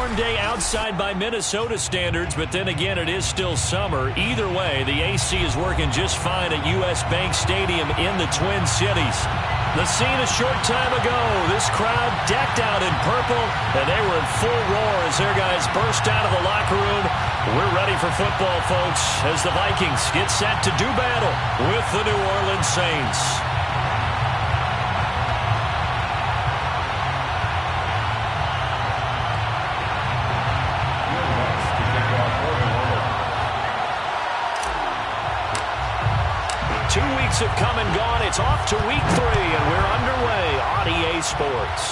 warm day outside by Minnesota standards, but then again, it is still summer. Either way, the AC is working just fine at U.S. Bank Stadium in the Twin Cities. The scene a short time ago, this crowd decked out in purple, and they were in full roar as their guys burst out of the locker room. We're ready for football, folks, as the Vikings get set to do battle with the New Orleans Saints. Have come and gone. It's off to week 3, and we're underway on EA Sports.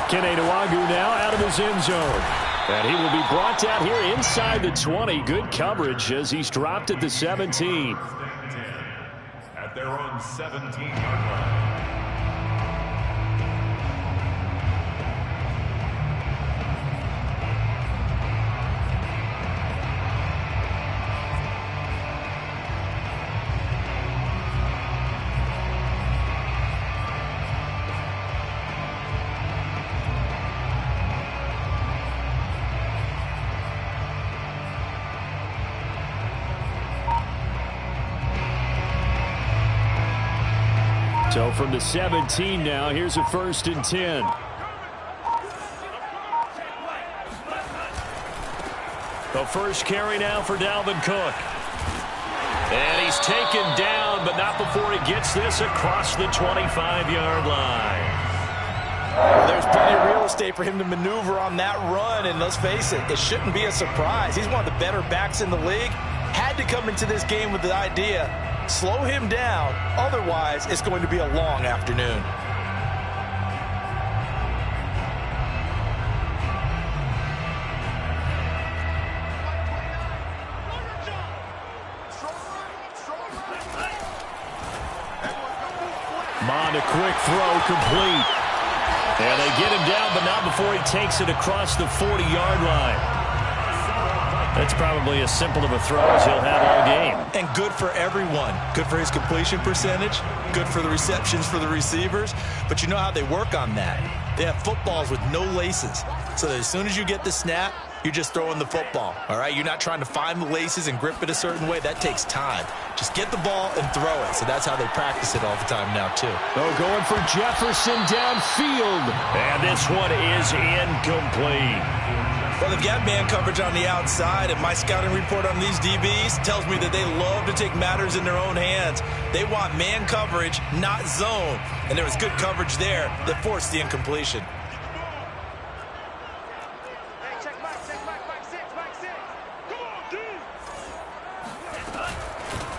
Kene Nwangwu now out of his end zone. And he will be brought down here inside the 20. Good coverage as he's dropped at the 17. At their own 17-yard line. So from the 17 now, here's a 1st and 10. The first carry now for Dalvin Cook. And he's taken down, but not before he gets this across the 25-yard line. Well, there's plenty of real estate for him to maneuver on that run, and let's face it, it shouldn't be a surprise. He's one of the better backs in the league. Had to come into this game with the idea, slow him down, otherwise it's going to be a long afternoon. Mond, a quick throw, complete. And they get him down, but not before he takes it across the 40-yard line. That's probably as simple of a throw as he'll have all game. And good for everyone. Good for his completion percentage. Good for the receptions for the receivers. But you know how they work on that. They have footballs with no laces. So that as soon as you get the snap, you're just throwing the football. All right? You're not trying to find the laces and grip it a certain way. That takes time. Just get the ball and throw it. So that's how they practice it all the time now, too. Oh, going for Jefferson downfield. And this one is incomplete. Well, they've got man coverage on the outside, and my scouting report on these DBs tells me that they love to take matters in their own hands. They want man coverage, not zone. And there was good coverage there that forced the incompletion.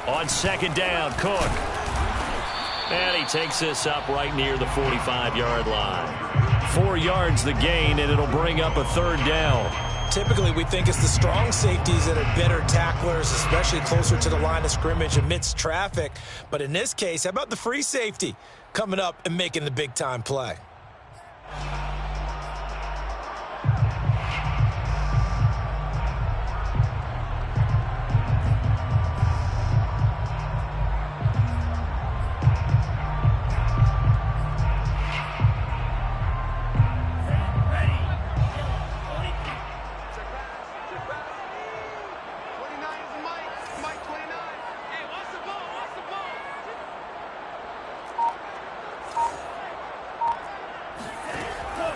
On 2nd down, Cook. And he takes this up right near the 45-yard line. 4 yards the gain, and it'll bring up a 3rd down. Typically, we think it's the strong safeties that are better tacklers, especially closer to the line of scrimmage amidst traffic. But in this case, how about the free safety coming up and making the big-time play?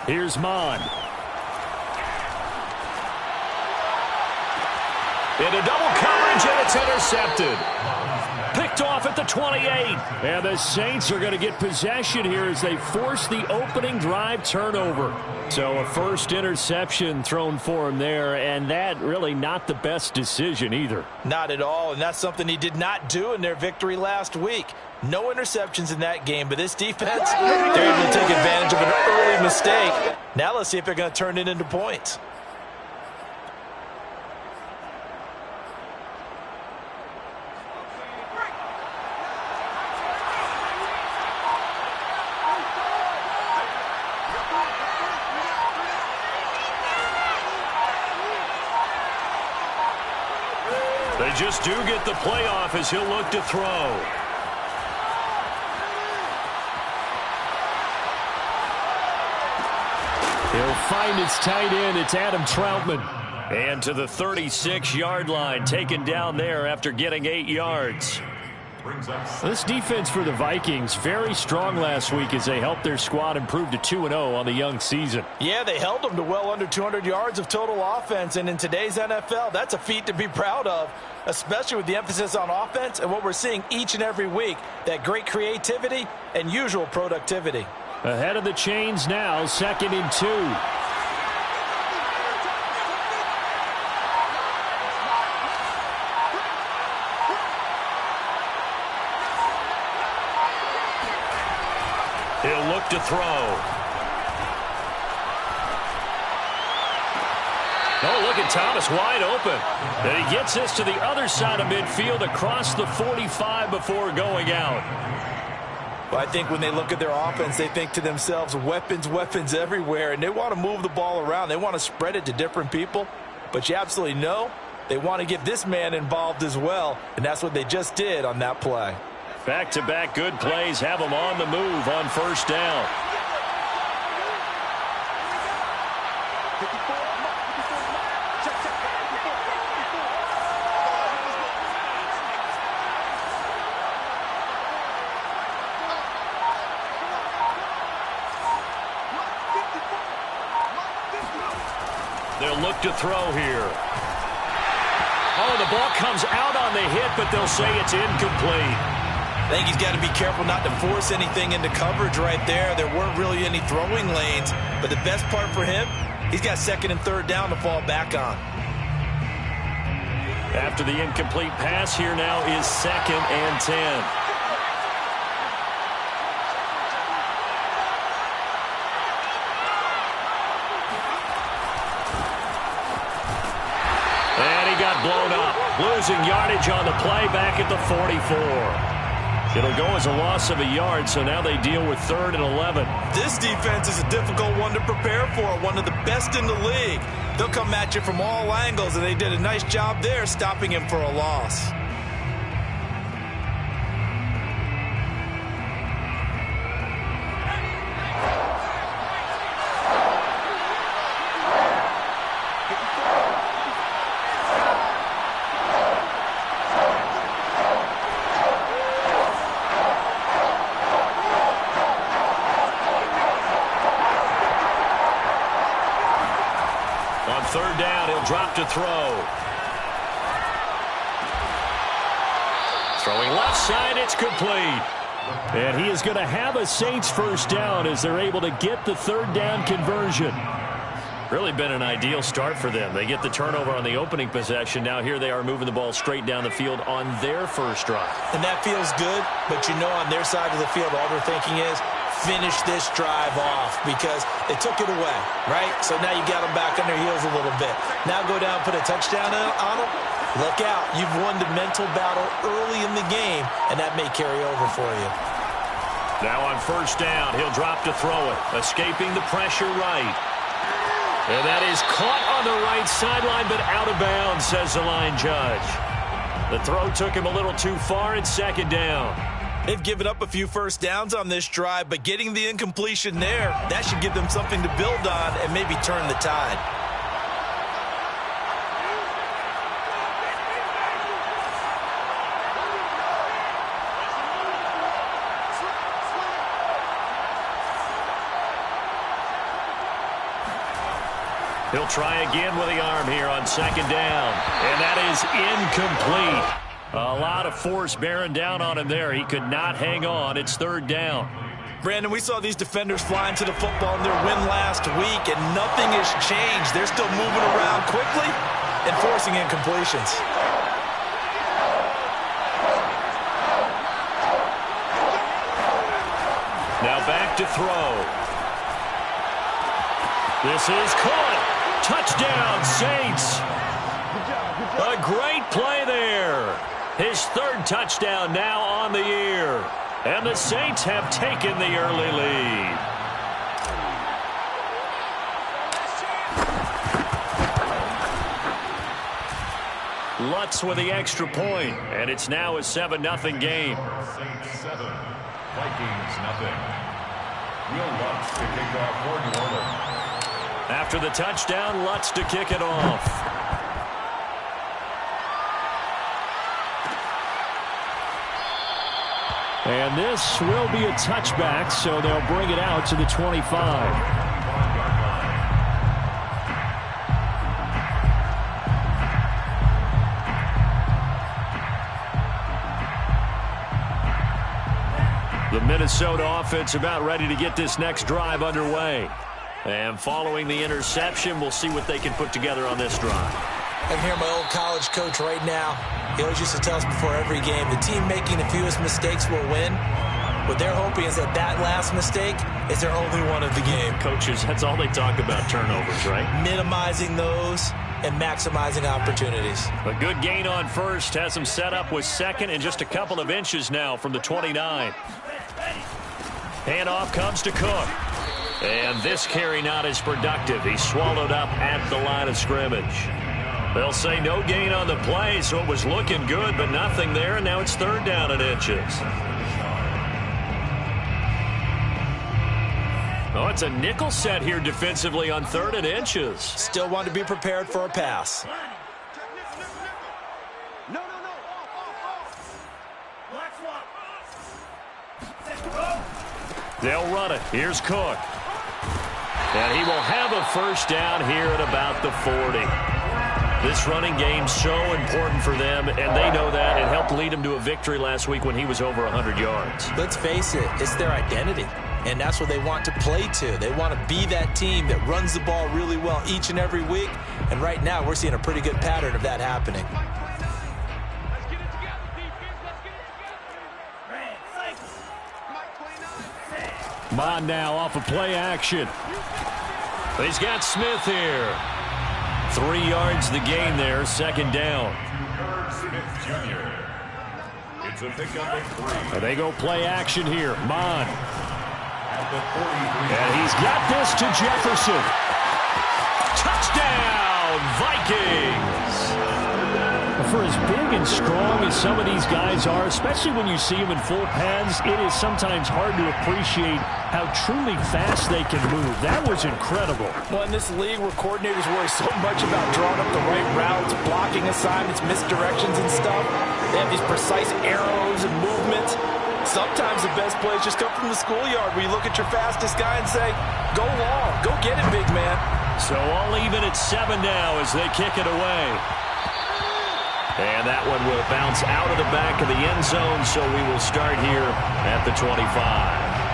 Here's Mond. Into double coverage, and it's intercepted. Picked off at the 28. And the Saints are going to get possession here as they force the opening drive turnover. So a first interception thrown for him there, and that really not the best decision either. Not at all, and that's something he did not do in their victory last week. No interceptions in that game, but this defense, they're able to take advantage of an early mistake. Now let's see if they're going to turn it into points. They just do get the playoff as he'll look to throw. He'll find his tight end. It's Adam Troutman. And to the 36-yard line, taken down there after getting 8 yards. This defense for the Vikings, very strong last week as they helped their squad improve to 2-0 on the young season. Yeah, they held them to well under 200 yards of total offense, and in today's NFL, that's a feat to be proud of, especially with the emphasis on offense and what we're seeing each and every week, that great creativity and usual productivity. Ahead of the chains now, 2nd and 2. He'll look to throw. Oh, look at Thomas wide open. And he gets this to the other side of midfield across the 45 before going out. Well, I think when they look at their offense, they think to themselves, weapons, weapons everywhere, and they want to move the ball around. They want to spread it to different people, but you absolutely know they want to get this man involved as well, and that's what they just did on that play. Back-to-back good plays have them on the move on first down. They'll look to throw here. Oh, the ball comes out on the hit, but they'll say it's incomplete. I think he's got to be careful not to force anything into coverage right there. There weren't really any throwing lanes, but the best part for him, he's got 2nd and 3rd down to fall back on. After the incomplete pass, here now is 2nd and 10. And he got blown up, losing yardage on the play back at the 44. It'll go as a loss of a yard, so now they deal with 3rd and 11. This defense is a difficult one to prepare for, one of the best in the league. They'll come at you from all angles, and they did a nice job there stopping him for a loss. Third down, he'll drop to throw. Throwing left side, it's complete. And he is going to have a Saints first down as they're able to get the 3rd down conversion. Really been an ideal start for them. They get the turnover on the opening possession. Now here they are moving the ball straight down the field on their first drive. And that feels good, but you know on their side of the field, all they're thinking is, finish this drive off because they took it away, right? So now you got them back on their heels a little bit. Now go down and put a touchdown on them. Look out. You've won the mental battle early in the game, and that may carry over for you. Now on first down, he'll drop to throw it, escaping the pressure right. And that is caught on the right sideline, but out of bounds, says the line judge. The throw took him a little too far. It's 2nd down. They've given up a few first downs on this drive, but getting the incompletion there, that should give them something to build on and maybe turn the tide. He'll try again with the arm here on 2nd down, and that is incomplete. A lot of force bearing down on him there. He could not hang on. It's 3rd down. Brandon, we saw these defenders flying to the football in their win last week, and nothing has changed. They're still moving around quickly and forcing incompletions. Now back to throw. This is caught. Touchdown, Saints. A great play there. His 3rd touchdown now on the year. And the Saints have taken the early lead. Lutz with the extra point, and it's now a 7-0 game. Saints 7, Vikings 0. Will Lutz to kick off for New Orleans. After the touchdown, Lutz to kick it off. And this will be a touchback, so they'll bring it out to the 25. The Minnesota offense about ready to get this next drive underway. And following the interception, we'll see what they can put together on this drive. I can hear my old college coach right now. He always used to tell us before every game, the team making the fewest mistakes will win. What they're hoping is that that last mistake is their only one of the game. Coaches, that's all they talk about, turnovers, right? Minimizing those and maximizing opportunities. A good gain on first has them set up with second and just a couple of inches now from the 29. Handoff comes to Cook. And this carry not as productive. He's swallowed up at the line of scrimmage. They'll say no gain on the play, so it was looking good, but nothing there, and now it's third down and inches. Oh, it's a nickel set here defensively on third and inches. Still want to be prepared for a pass. They'll run it. Here's Cook. And he will have a first down here at about the 40. This running game so important for them, and they know that. It helped lead them to a victory last week when he was over 100 yards. Let's face it, it's their identity, and that's what they want to play to. They want to be that team that runs the ball really well each and every week, and right now we're seeing a pretty good pattern of that happening. Bond now off of play action. He's got Smith here. 3 yards the gain there, second down. Smith Jr. It's a pickup of 3. And they go play action here. Bond. And he's got this to Jefferson. Touchdown, Vikings! For as big and strong as some of these guys are, especially when you see them in full pads, it is sometimes hard to appreciate how truly fast they can move. That was incredible. Well, in this league where coordinators worry so much about drawing up the right routes, blocking assignments, misdirections and stuff, they have these precise arrows and movements. Sometimes the best plays just come from the schoolyard where you look at your fastest guy and say, go long, go get it, big man. So all even at 7 now as they kick it away. And that one will bounce out of the back of the end zone, so we will start here at the 25.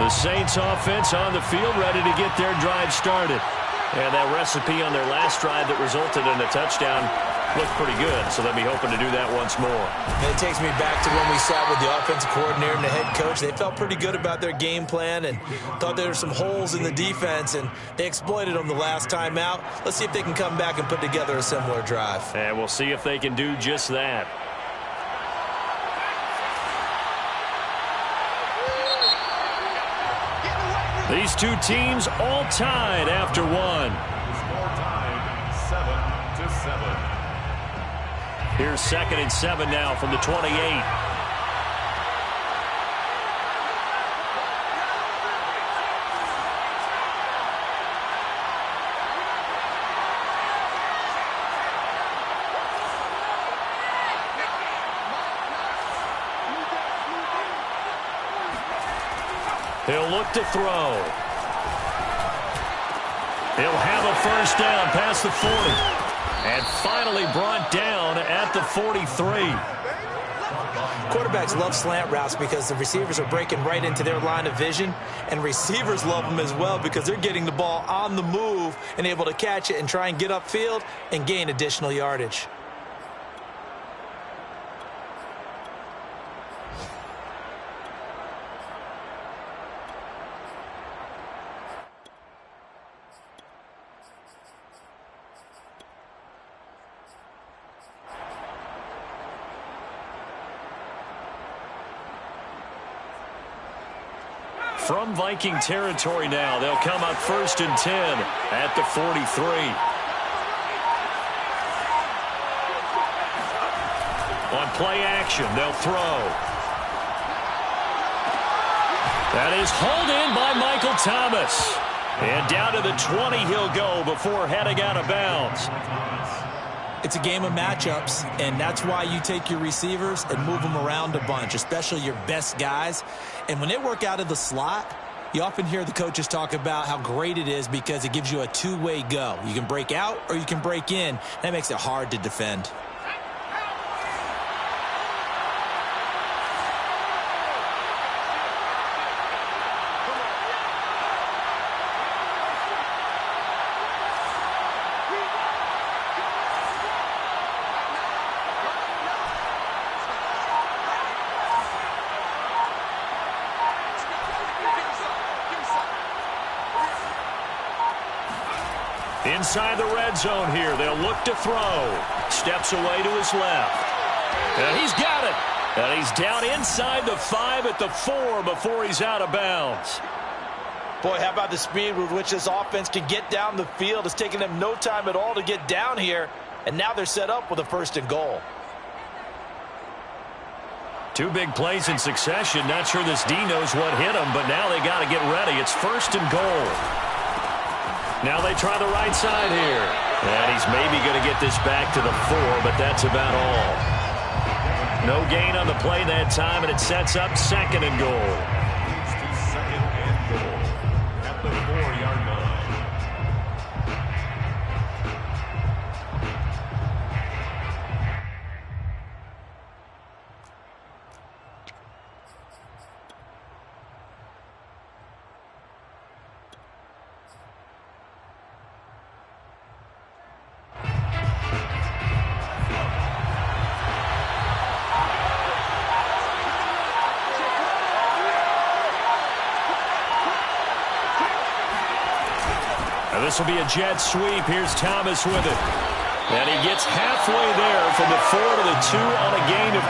The Saints offense on the field ready to get their drive started. And that recipe on their last drive that resulted in a touchdown looked pretty good, so they'll be hoping to do that once more. And it takes me back to when we sat with the offensive coordinator and the head coach. They felt pretty good about their game plan and thought there were some holes in the defense, and they exploited them the last time out. Let's see if they can come back and put together a similar drive. And we'll see if they can do just that. These two teams all tied after one. Score tied 7-7. Here's 2nd and 7 now from the 28. He'll look to throw. He'll have a first down past the 40. And finally brought down at the 43. Quarterbacks love slant routes because the receivers are breaking right into their line of vision, and receivers love them as well because they're getting the ball on the move and able to catch it and try and get upfield and gain additional yardage. From Viking territory now, they'll come up 1st and 10 at the 43. On play action, they'll throw. That is hauled in by Michael Thomas. And down to the 20 he'll go before heading out of bounds. It's a game of matchups, and that's why you take your receivers and move them around a bunch, especially your best guys. And when they work out of the slot, you often hear the coaches talk about how great it is because it gives you a two-way go. You can break out or you can break in. That makes it hard to defend. Inside the red zone here, they'll look to throw. Steps away to his left. And he's got it. And he's down inside the 5 at the 4 before he's out of bounds. Boy, how about the speed with which this offense can get down the field? It's taken them no time at all to get down here. And now they're set up with a 1st and goal. 2 big plays in succession. Not sure this D knows what hit him, but now they got to get ready. It's 1st and goal. Now they try the right side here. And he's maybe going to get this back to the 4, but that's about all. No gain on the play that time, and it sets up 2nd and goal. Second and goal at the 4-yard line. This will be a jet sweep. Here's Thomas with it. And he gets halfway there from the 4 to the 2 on a gain of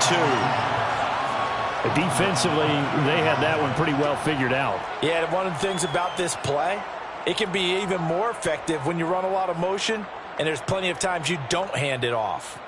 2. Defensively, they had that one pretty well figured out. Yeah, and one of the things about this play, it can be even more effective when you run a lot of motion, and there's plenty of times you don't hand it off.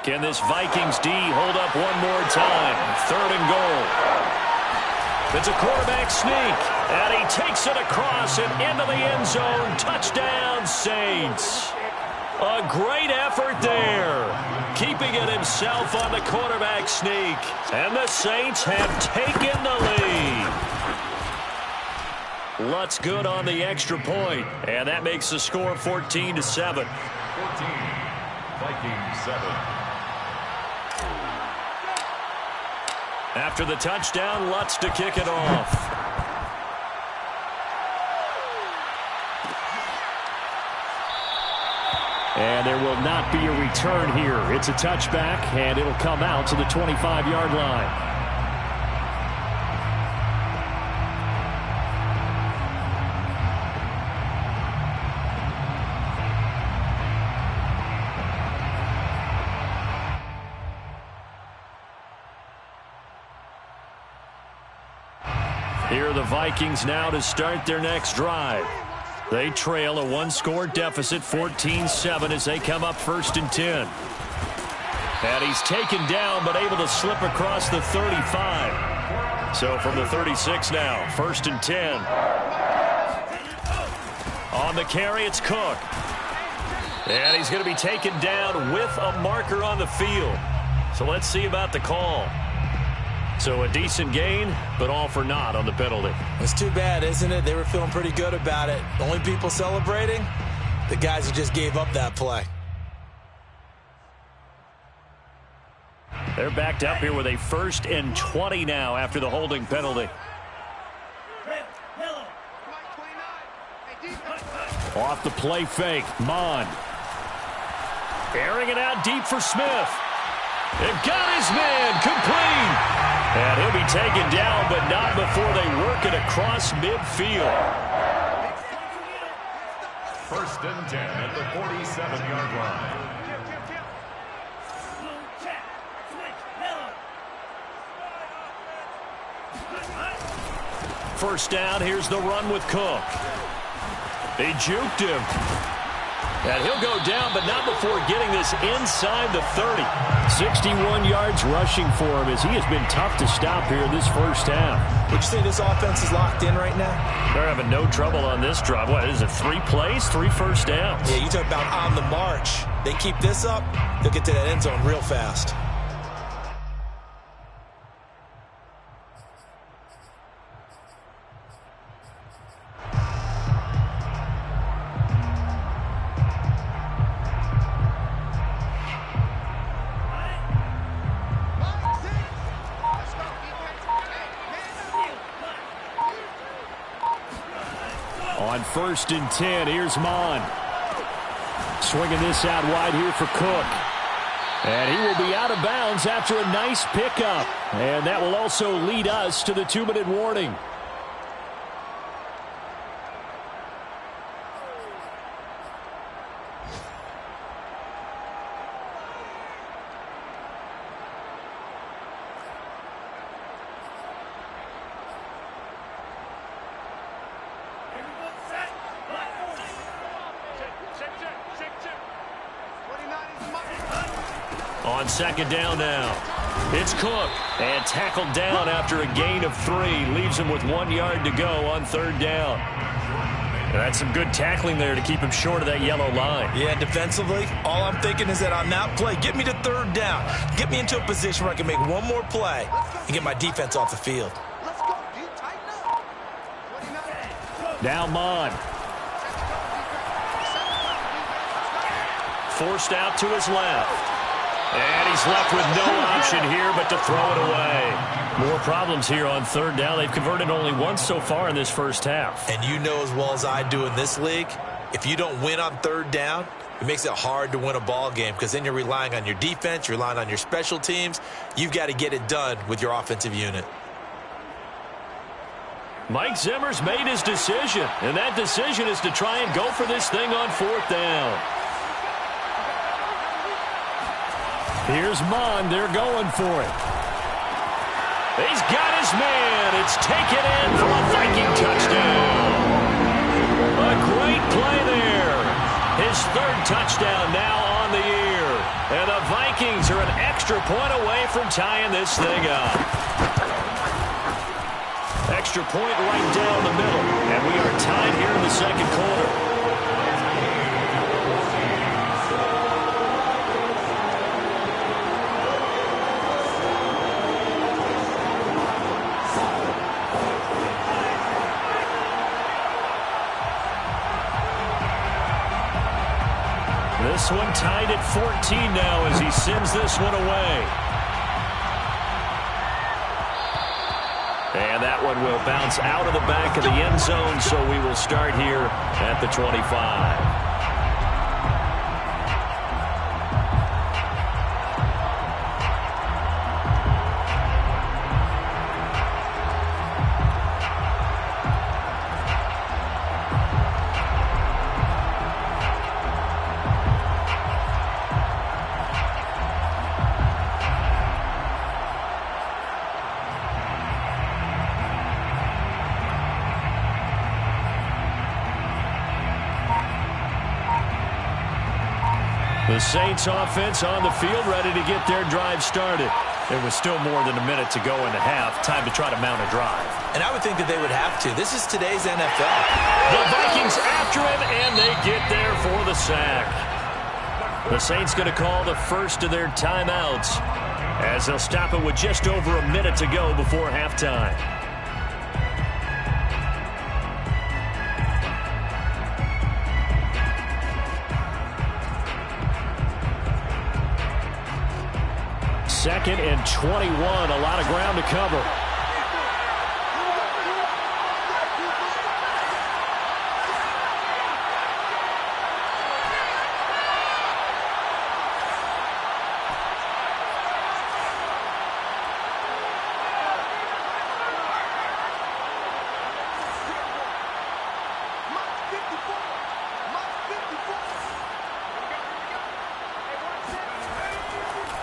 Can this Vikings D hold up one more time? 3rd and goal. It's a quarterback sneak, and he takes it across and into the end zone. Touchdown, Saints. A great effort there. Keeping it himself on the quarterback sneak. And the Saints have taken the lead. Lutz good on the extra point, and that makes the score 14-7. 14, Vikings 7. After the touchdown, Lutz to kick it off. And there will not be a return here. It's a touchback, and it'll come out to the 25-yard line. Here are the Vikings now to start their next drive. They trail a 1-score deficit, 14-7, as they come up 1st and 10. And he's taken down, but able to slip across the 35. So from the 36 now, 1st and 10. On the carry, it's Cook. And he's going to be taken down with a marker on the field. So let's see about the call. So a decent gain, but all for naught on the penalty. It's too bad, isn't it? They were feeling pretty good about it. The only people celebrating, the guys who just gave up that play. They're backed up here with a 1st and 20 now after the holding penalty. Off the play fake, Mon. Airing it out deep for Smith. They've got his man complete. And he'll be taken down, but not before they work it across midfield. First and 10 at the 47-yard line. First down, here's the run with Cook. They juked him. And he'll go down, but not before getting this inside the 30. 61 yards rushing for him as he has been tough to stop here in this first half. Would you say this offense is locked in right now? They're having no trouble on this drive. What is it, 3 plays, 3 first downs? Yeah, you talk about on the march. They keep this up, they'll get to that end zone real fast. On 1st and 10, here's Mon. Swinging this out wide here for Cook. And he will be out of bounds after a nice pickup. And that will also lead us to the 2-minute warning. On 2nd down now, it's Cook. And tackled down after a gain of 3. Leaves him with 1 yard to go on 3rd down. And that's some good tackling there to keep him short of that yellow line. Yeah, defensively, all I'm thinking is that on that play, get me to 3rd down. Get me into a position where I can make one more play and get my defense off the field. Now Mon. Forced out to his left. And he's left with no option here but to throw it away. More problems here on 3rd down. They've converted only once so far in this first half. And you know as well as I do in this league, if you don't win on 3rd down, it makes it hard to win a ball game because then you're relying on your defense, you're relying on your special teams. You've got to get it done with your offensive unit. Mike Zimmer's made his decision, and that decision is to try and go for this thing on 4th down. Here's Mon. They're going for it. He's got his man. It's taken in for a Viking touchdown. A great play there. His 3rd touchdown now on the year. And the Vikings are an extra point away from tying this thing up. Extra point right down the middle. And we are tied here in the 2nd quarter. This one tied at 14 now as he sends this one away. And that one will bounce out of the back of the end zone, so we will start here at the 25. The Saints offense on the field, ready to get their drive started. There was still more than a minute to go in the half. Time to try to mount a drive. And I would think that they would have to. This is today's NFL. The Vikings after him, and they get there for the sack. The Saints going to call the first of their timeouts as they'll stop it with just over a minute to go before halftime. Second and 21, a lot of ground to cover.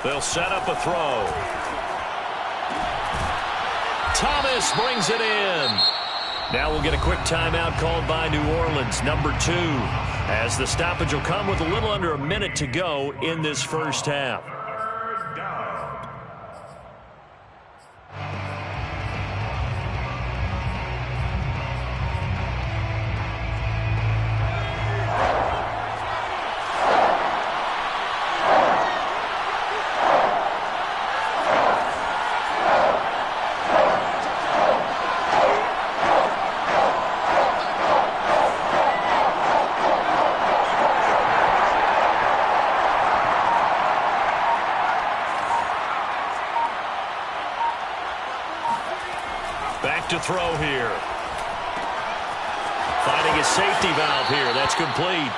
They'll set up a throw. Thomas brings it in. Now we'll get a quick timeout called by New Orleans, number 2, as the stoppage will come with a little under a minute to go in this first half. Back to throw here. Finding a safety valve here. That's complete.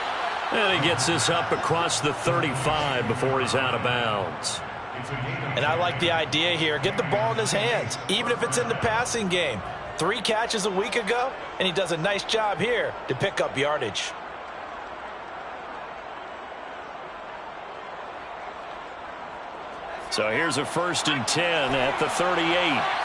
And he gets this up across the 35 before he's out of bounds. And I like the idea here. Get the ball in his hands, even if it's in the passing game. 3 catches a week ago, and he does a nice job here to pick up yardage. So here's a 1st and 10 at the 38.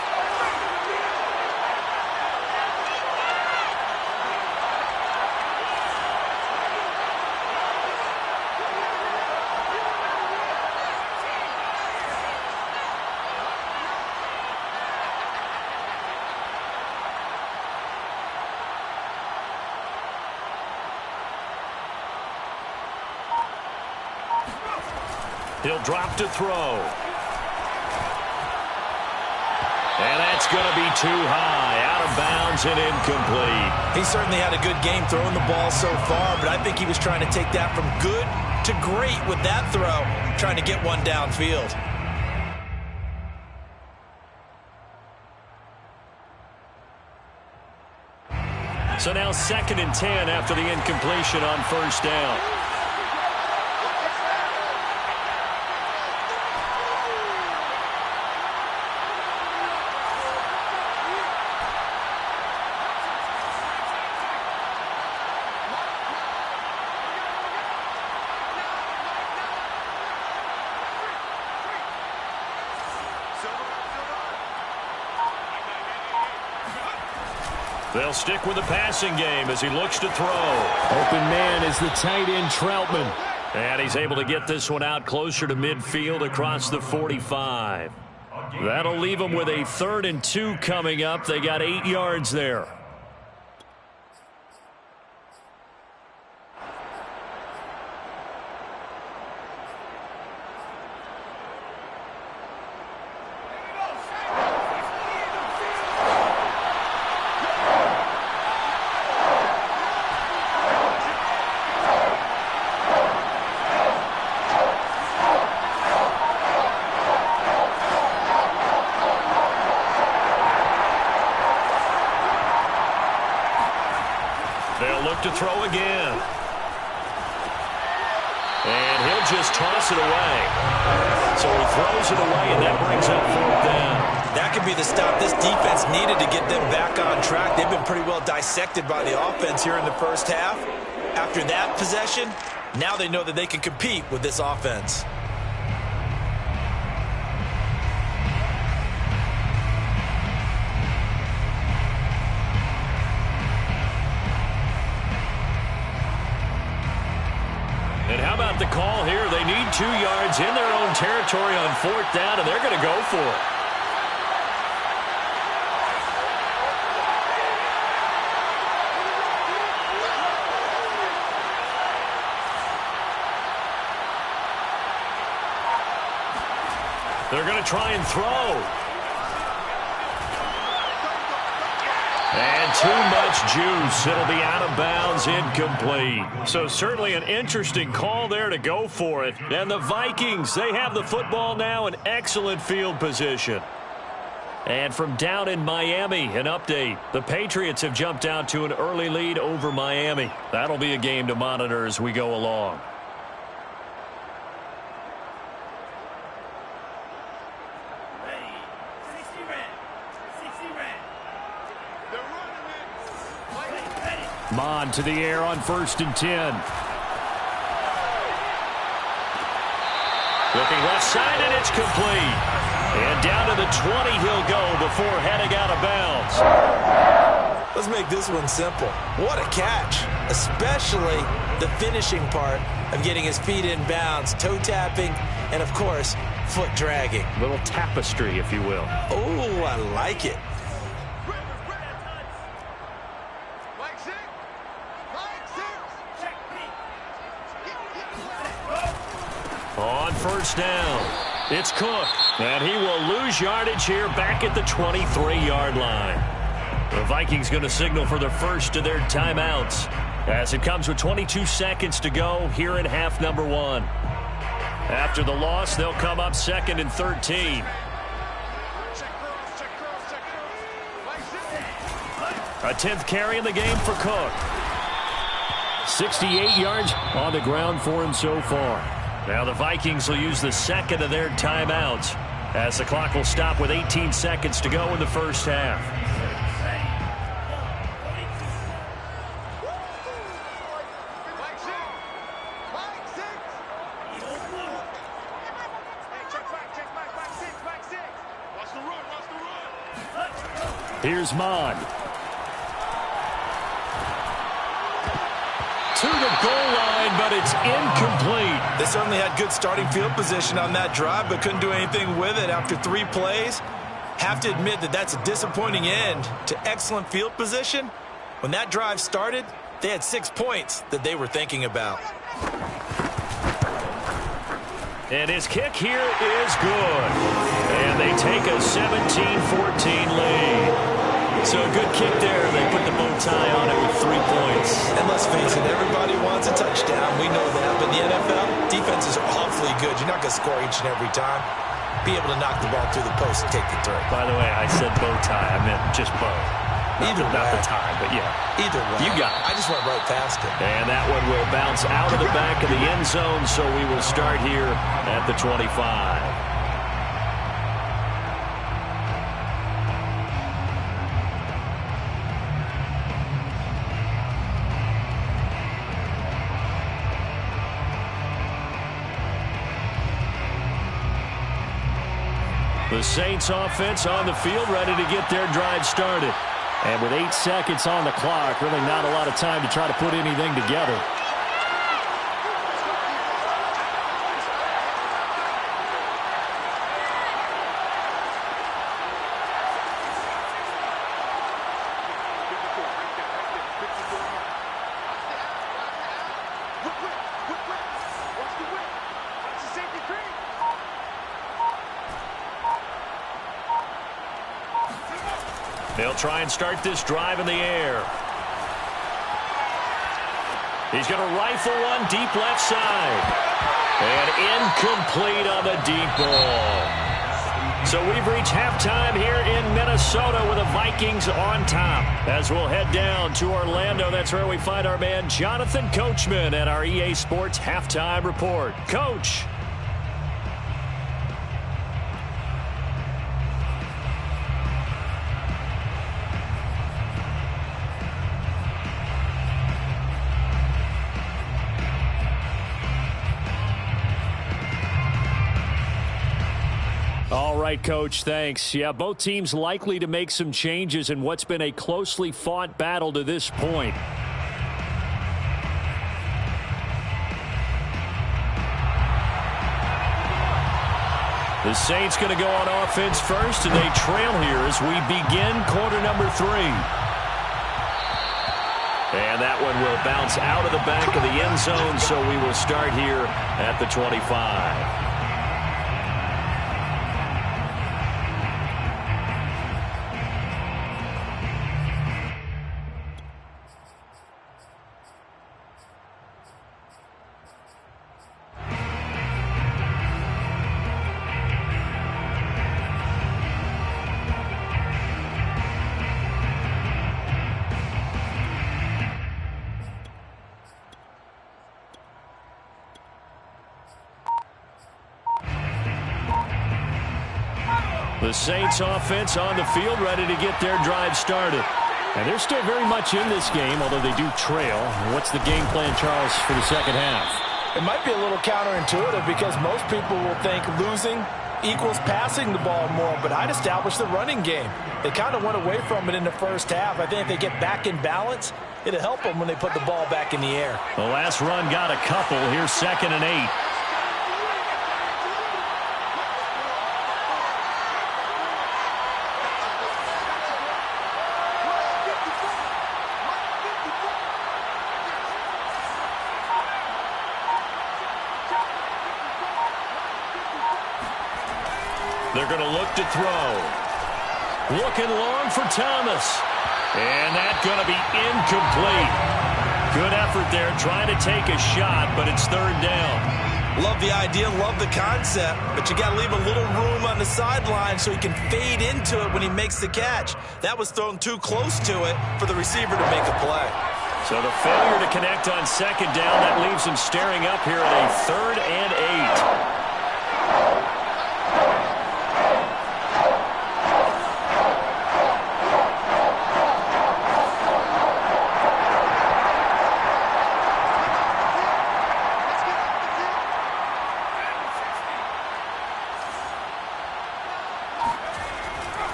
He'll drop to throw. And that's going to be too high. Out of bounds and incomplete. He certainly had a good game throwing the ball so far, but I think he was trying to take that from good to great with that throw, trying to get one downfield. So now 2nd and 10 after the incompletion on 1st down. They'll stick with the passing game as he looks to throw. Open man is the tight end, Troutman. And he's able to get this one out closer to midfield across the 45. That'll leave them with a 3rd and 2 coming up. They got 8 yards there. They'll look to throw again. And he'll just toss it away. So he throws it away, and that brings up 4th down. That could be the stop this defense needed to get them back on track. They've been pretty well dissected by the offense here in the first half. After that possession, now they know that they can compete with this offense. And how about the call here? They need 2 yards in their own territory on 4th down, and they're going to go for it. They're going to try and throw. And too much juice. It'll be out of bounds, incomplete. So certainly an interesting call there to go for it. And the Vikings, they have the football now in excellent field position. And from down in Miami, an update. The Patriots have jumped out to an early lead over Miami. That'll be a game to monitor as we go along. Mond to the air on 1st and 10. Looking left side, and it's complete. And down to the 20 he'll go before heading out of bounds. Let's make this one simple. What a catch, especially the finishing part of getting his feet in bounds, toe tapping, and of course, foot dragging. Little tapestry, if you will. Oh, I like it. On first down, it's Cook, and he will lose yardage here back at the 23-yard line. The Vikings going to signal for the first of their timeouts as it comes with 22 seconds to go here in half number 1. After the loss, they'll come up 2nd and 13. A 10th carry in the game for Cook. 68 yards on the ground for him so far. Now the Vikings will use the second of their timeouts as the clock will stop with 18 seconds to go in the first half. Here's Mond. To the goal line, but it's incomplete. They certainly had good starting field position on that drive, but couldn't do anything with it after 3 plays. Have to admit that that's a disappointing end to excellent field position. When that drive started, they had 6 points that they were thinking about. And his kick here is good. And they take a 17-14 lead. So a good kick there. They put the bow tie on it with 3 points. And let's face it, everybody wants a touchdown. We know that. But in the NFL, defenses are awfully good. You're not going to score each and every time. Be able to knock the ball through the post and take the throw. By the way, I said bow tie. I meant just bow. Not the tie, but yeah. Either way. You got it. I just went right past it. And that one will bounce out of the back of the end zone, so we will start here at the 25. The Saints offense on the field, ready to get their drive started. And with 8 seconds on the clock, really not a lot of time to try to put anything together. They'll try and start this drive in the air. He's going to rifle one deep left side. And incomplete on the deep ball. So we've reached halftime here in Minnesota with the Vikings on top. As we'll head down to Orlando, that's where we find our man Jonathan Coachman at our EA Sports Halftime Report. Coach. All right, Coach, thanks. Yeah, both teams likely to make some changes in what's been a closely fought battle to this point. The Saints going to go on offense first, and they trail here as we begin quarter number 3. And that one will bounce out of the back of the end zone, so we will start here at the 25. The Saints offense on the field, ready to get their drive started. And they're still very much in this game, although they do trail. What's the game plan, Charles, for the second half? It might be a little counterintuitive because most people will think losing equals passing the ball more, but I'd establish the running game. They kind of went away from it in the first half. I think if they get back in balance, it'll help them when they put the ball back in the air. The last run got a couple. Here's 2nd and 8. They're going to look to throw. Looking long for Thomas. And that's going to be incomplete. Good effort there trying to take a shot, but it's 3rd down. Love the idea, love the concept, but you got to leave a little room on the sideline so he can fade into it when he makes the catch. That was thrown too close to it for the receiver to make a play. So the failure to connect on 2nd down, that leaves him staring up here at a 3rd and 8.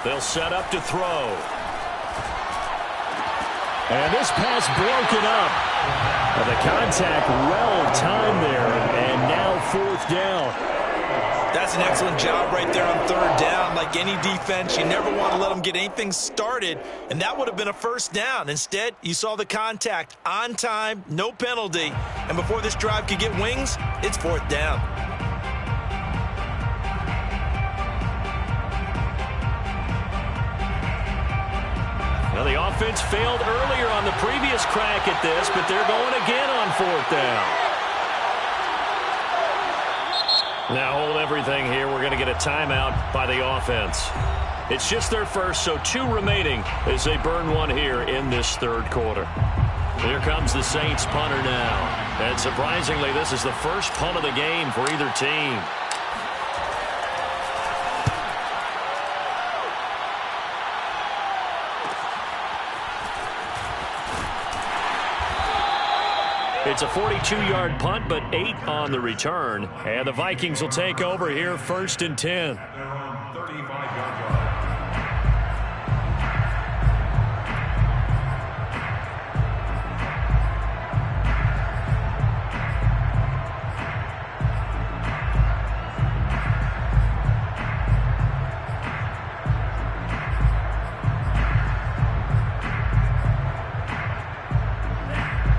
They'll set up to throw. And this pass broken up. The contact well timed there, and now 4th down. That's an excellent job right there on 3rd down. Like any defense, you never want to let them get anything started, and that would have been a 1st down. Instead, you saw the contact on time, no penalty, and before this drive could get wings, it's 4th down. Now, the offense failed earlier on the previous crack at this, but they're going again on 4th down. Now hold everything here. We're going to get a timeout by the offense. It's just their first, so 2 remaining as they burn one here in this 3rd quarter. Here comes the Saints punter now. And surprisingly, this is the first punt of the game for either team. It's a 42-yard punt, but 8 on the return. And the Vikings will take over here 1st and 10. They're on 35-yard line.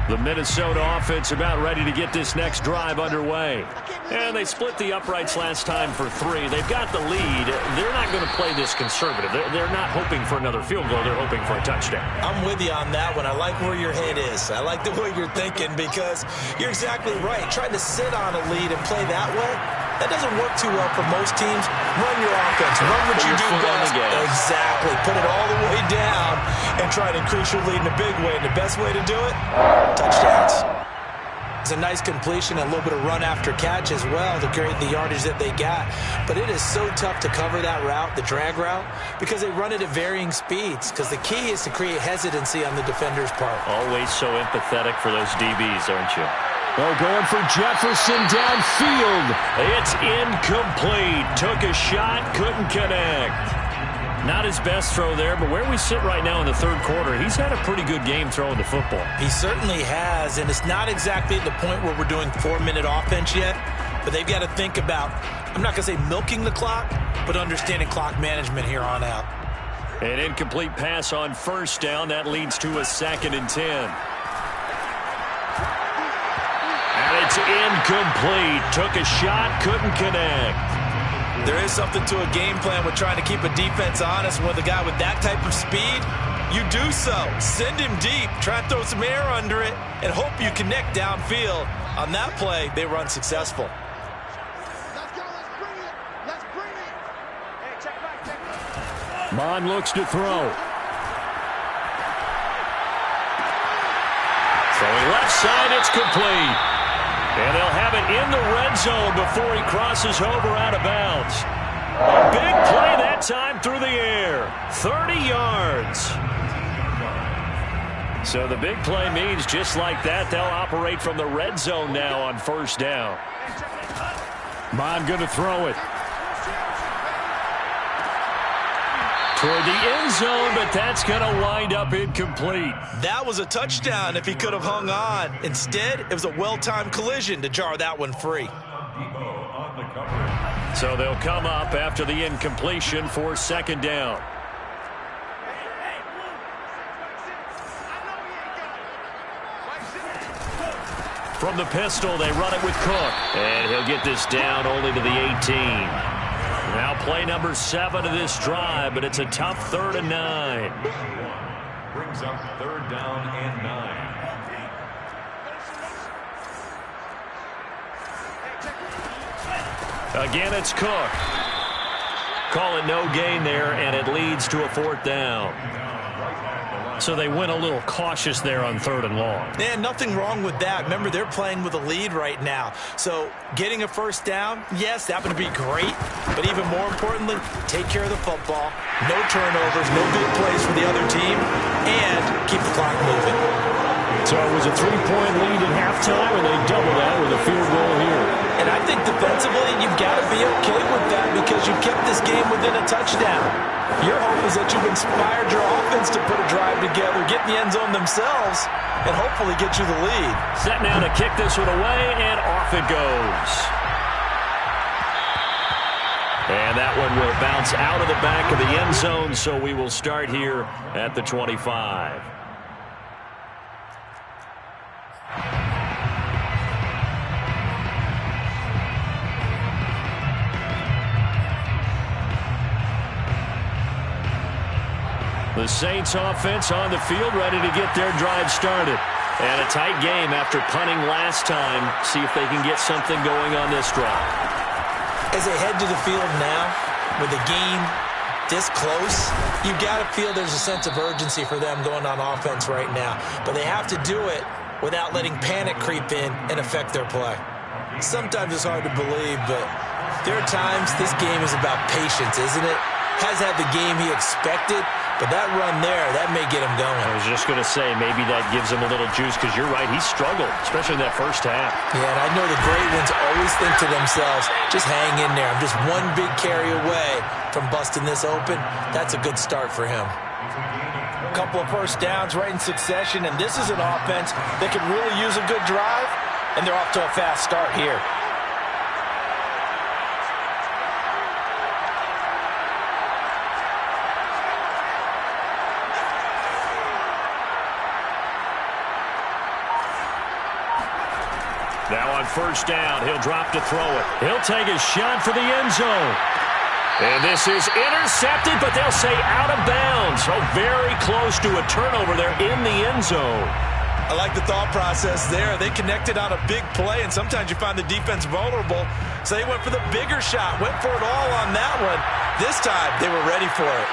The Minnesota offense about ready to get this next drive underway. And they split the uprights last time for 3. They've got the lead. They're not going to play this conservative. They're not hoping for another field goal. They're hoping for a touchdown. I'm with you on that one. I like where your head is. I like the way you're thinking because you're exactly right. Trying to sit on a lead and play that way, that doesn't work too well for most teams. Run your offense. Run what you do best. Exactly. Put it all the way down and try to increase your lead in a big way. And the best way to do it, touchdowns. It's a nice completion, a little bit of run after catch as well to create the yardage that they got. But it is so tough to cover that route, the drag route, because they run it at varying speeds. Because the key is to create hesitancy on the defender's part. Always so empathetic for those DBs, aren't you? Oh, going for Jefferson downfield. It's incomplete. Took a shot, couldn't connect. Not his best throw there, but where we sit right now in the 3rd quarter, he's had a pretty good game throwing the football. He certainly has, and it's not exactly at the point where we're doing 4-minute offense yet, but they've got to think about, I'm not going to say milking the clock, but understanding clock management here on out. An incomplete pass on 1st down. That leads to a 2nd and 10. And it's incomplete. Took a shot, couldn't connect. There is something to a game plan with trying to keep a defense honest. With a guy with that type of speed, you do so. Send him deep, try and throw some air under it, and hope you connect downfield. On that play, they run successful. Let's go, let's bring it. Let's bring it. Hey, check back. Mond looks to throw. Throwing left side, it's complete. And they'll have it in the red zone before he crosses over out of bounds. A big play that time through the air. 30 yards. So the big play means just like that, they'll operate from the red zone now on first down. Mond going to throw it. Toward the end zone, but that's going to wind up incomplete. That was a touchdown if he could have hung on. Instead, it was a well-timed collision to jar that one free. So they'll come up after the incompletion for second down. From the pistol, they run it with Cook. And he'll get this down only to the 18. Now play number 7 of this drive, but it's a tough 3rd and 9. Brings up 3rd down and 9. Again, it's Cook. Call it no gain there, and it leads to a 4th down. So they went a little cautious there on 3rd and long. And nothing wrong with that. Remember, they're playing with a lead right now. So getting a first down, yes, that would be great. But even more importantly, take care of the football. No turnovers, no big plays for the other team, and keep the clock moving. So it was a 3-point lead at halftime, and they double that with a field goal here. And I think defensively, you've got to be okay with that because you kept this game within a touchdown. Your hope is that you've inspired your offense to put a drive together, get in the end zone themselves, and hopefully get you the lead. Set now to kick this one away, and off it goes. And that one will bounce out of the back of the end zone, so we will start here at the 25. The Saints offense on the field, ready to get their drive started. And a tight game after punting last time. See if they can get something going on this drive. As they head to the field now, with the game this close, you've got to feel there's a sense of urgency for them going on offense right now. But they have to do it without letting panic creep in and affect their play. Sometimes it's hard to believe, but there are times this game is about patience, isn't it? Has had the game he expected, but that run there, that may get him going. I was just going to say, maybe that gives him a little juice, because you're right, he struggled, especially in that first half. Yeah, and I know the great ones always think to themselves, just hang in there. I'm just one big carry away from busting this open. That's a good start for him. A couple of first downs right in succession, and this is an offense that could really use a good drive, and they're off to a fast start here. Now on first down, he'll drop to throw it. He'll take a shot for the end zone. And this is intercepted, but they'll say out of bounds. So very close to a turnover there in the end zone. I like the thought process there. They connected on a big play, and sometimes you find the defense vulnerable. So they went for the bigger shot, went for it all on that one. This time, they were ready for it.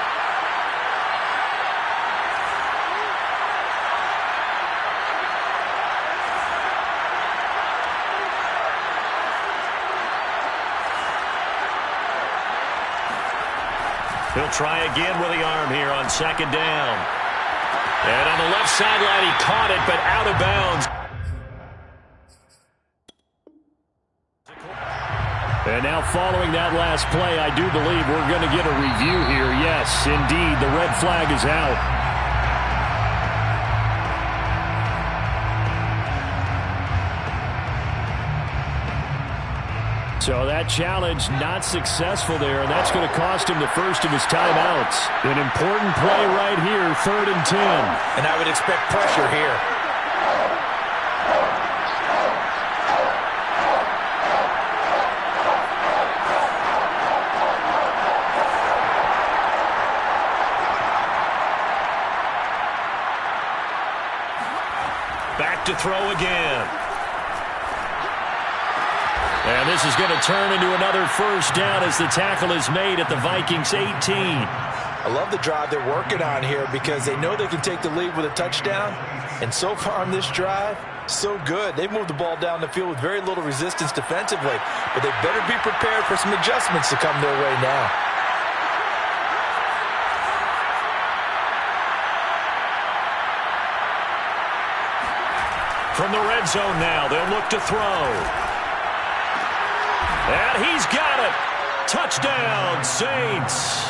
He'll try again with the arm here on second down. And on the left sideline, he caught it, but out of bounds. And now following that last play, I do believe we're going to get a review here. Yes, indeed, the red flag is out. So that challenge not successful there, and that's going to cost him the first of his timeouts. An important play right here, 3rd and 10. And I would expect pressure here. Back to throw again. And this is going to turn into another first down as the tackle is made at the Vikings 18. I love the drive they're working on here because they know they can take the lead with a touchdown. And so far on this drive, so good. They've moved the ball down the field with very little resistance defensively. But they better be prepared for some adjustments to come their way now. From the red zone now, they'll look to throw. And he's got it. Touchdown, Saints.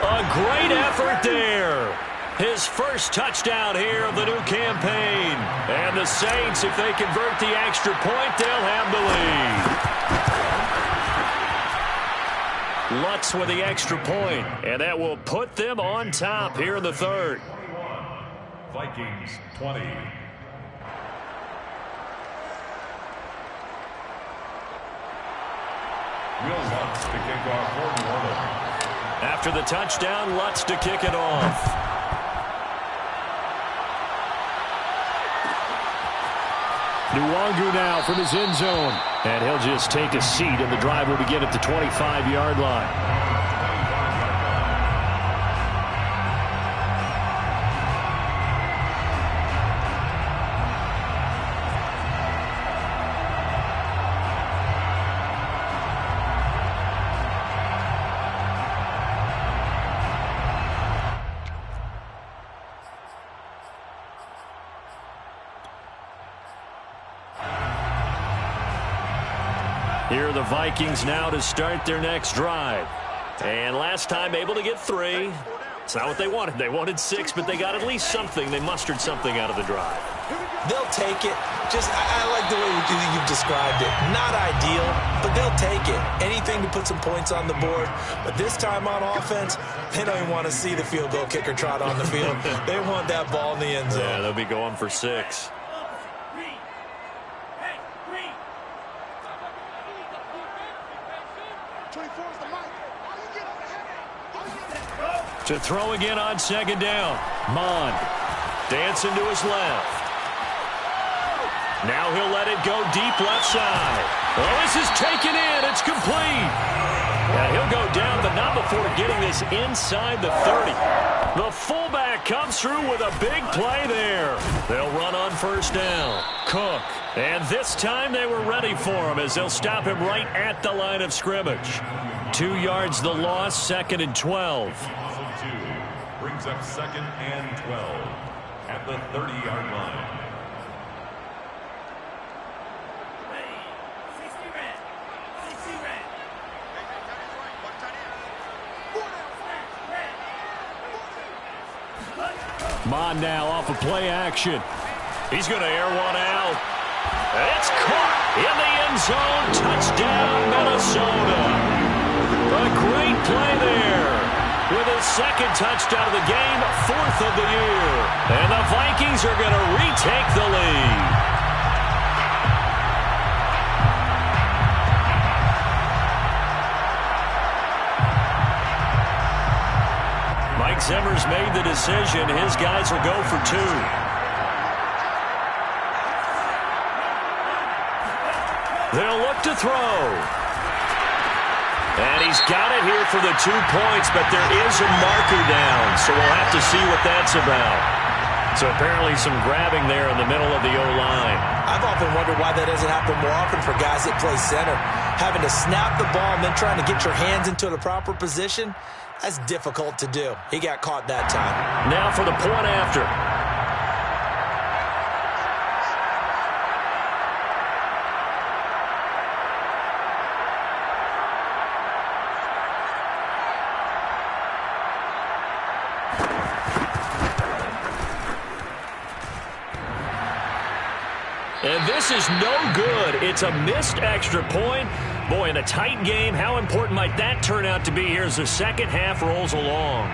A great effort there. His first touchdown here of the new campaign. And the Saints, if they convert the extra point, they'll have the lead. Lutz with the extra point, and that will put them on top here in the third. Vikings 20. Will Lutz to kick off for New Orleans. After the touchdown, Lutz to kick it off. Nwangu now from his end zone. And he'll just take a seat, and the drive will begin at the 25-yard line. Here are the Vikings now to start their next drive. And last time able to get 3. It's not what they wanted. They wanted 6, but they got at least something. They mustered something out of the drive. They'll take it. I like the way you've described it. Not ideal, but they'll take it. Anything to put some points on the board. But this time on offense, they don't even want to see the field goal kicker trot on the field. They want that ball in the end zone. Yeah, they'll be going for 6. To throw again on second down. Mond dancing to his left. Now he'll let it go deep left side. Oh, this is taken in. It's complete. And he'll go down, but not before getting this inside the 30. The fullback comes through with a big play there. They'll run on first down. Cook. And this time they were ready for him as they'll stop him right at the line of scrimmage. 2 yards the loss, 2nd and 12. Brings up 2nd and 12 at the 30-yard line. Mond now off of play action. He's going to air one out. It's caught in the end zone. Touchdown, Minnesota. A great play there. With his 2nd touchdown of the game, 4th of the year. And the Vikings are going to retake the lead. Mike Zimmer's made the decision. His guys will go for 2. They'll look to throw. And he's got it here for the 2 points, but there is a marker down, so we'll have to see what that's about. So apparently some grabbing there in the middle of the O-line. I've often wondered why that doesn't happen more often for guys that play center. Having to snap the ball and then trying to get your hands into the proper position, that's difficult to do. He got caught that time. Now for the point after. And this is no good. It's a missed extra point. Boy, in a tight game, how important might that turn out to be here as the second half rolls along?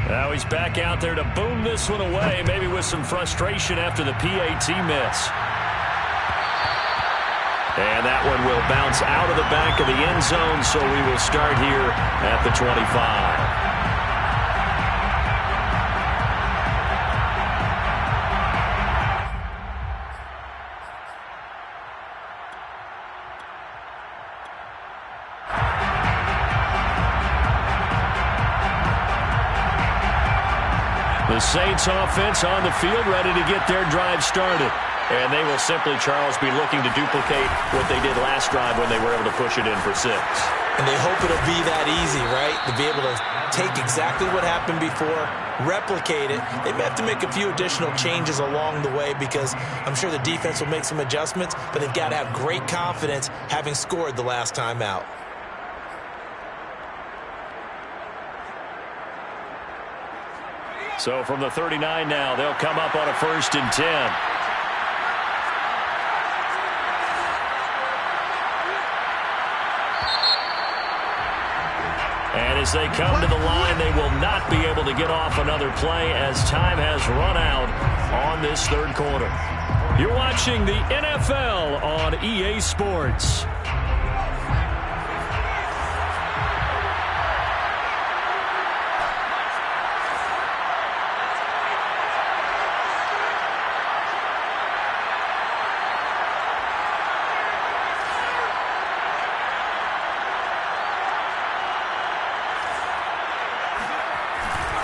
Now he's back out there to boom this one away, maybe with some frustration after the PAT miss. And that one will bounce out of the back of the end zone, so we will start here at the 25. The Saints offense on the field ready to get their drive started. And they will simply, Charles, be looking to duplicate what they did last drive when they were able to push it in for 6. And they hope it'll be that easy, right? To be able to take exactly what happened before, replicate it. They may have to make a few additional changes along the way because I'm sure the defense will make some adjustments, but they've got to have great confidence having scored the last time out. So from the 39 now, they'll come up on a 1st and 10. And as they come to the line, they will not be able to get off another play as time has run out on this 3rd quarter. You're watching the NFL on EA Sports.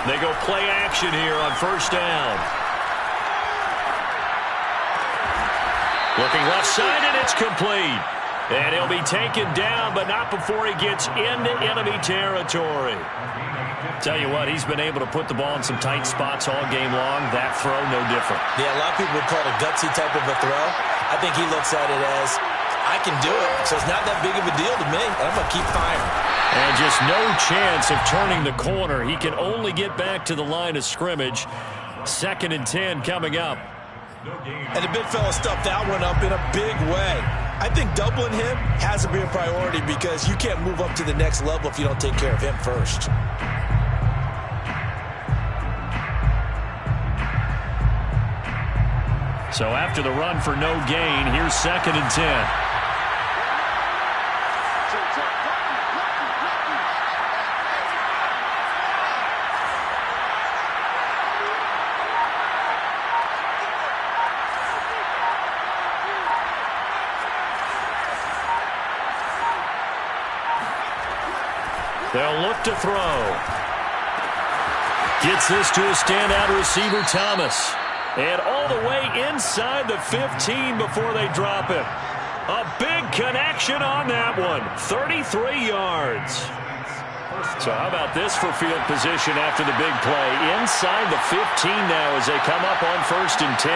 They go play action here on 1st down. Looking left side, and it's complete. And he'll be taken down, but not before he gets into enemy territory. Tell you what, he's been able to put the ball in some tight spots all game long. That throw, no different. Yeah, a lot of people would call it a gutsy type of a throw. I think he looks at it as, I can do it, so it's not that big of a deal to me, and I'm going to keep firing. And just no chance of turning the corner. He can only get back to the line of scrimmage. 2nd and 10 coming up. And the big fella stuffed that one up in a big way. I think doubling him has to be a priority because you can't move up to the next level if you don't take care of him first. So after the run for no gain, here's 2nd and 10. They'll look to throw. Gets this to a standout receiver, Thomas. And all the way inside the 15 before they drop it. A big connection on that one. 33 yards. So how about this for field position after the big play? Inside the 15 now as they come up on 1st and 10.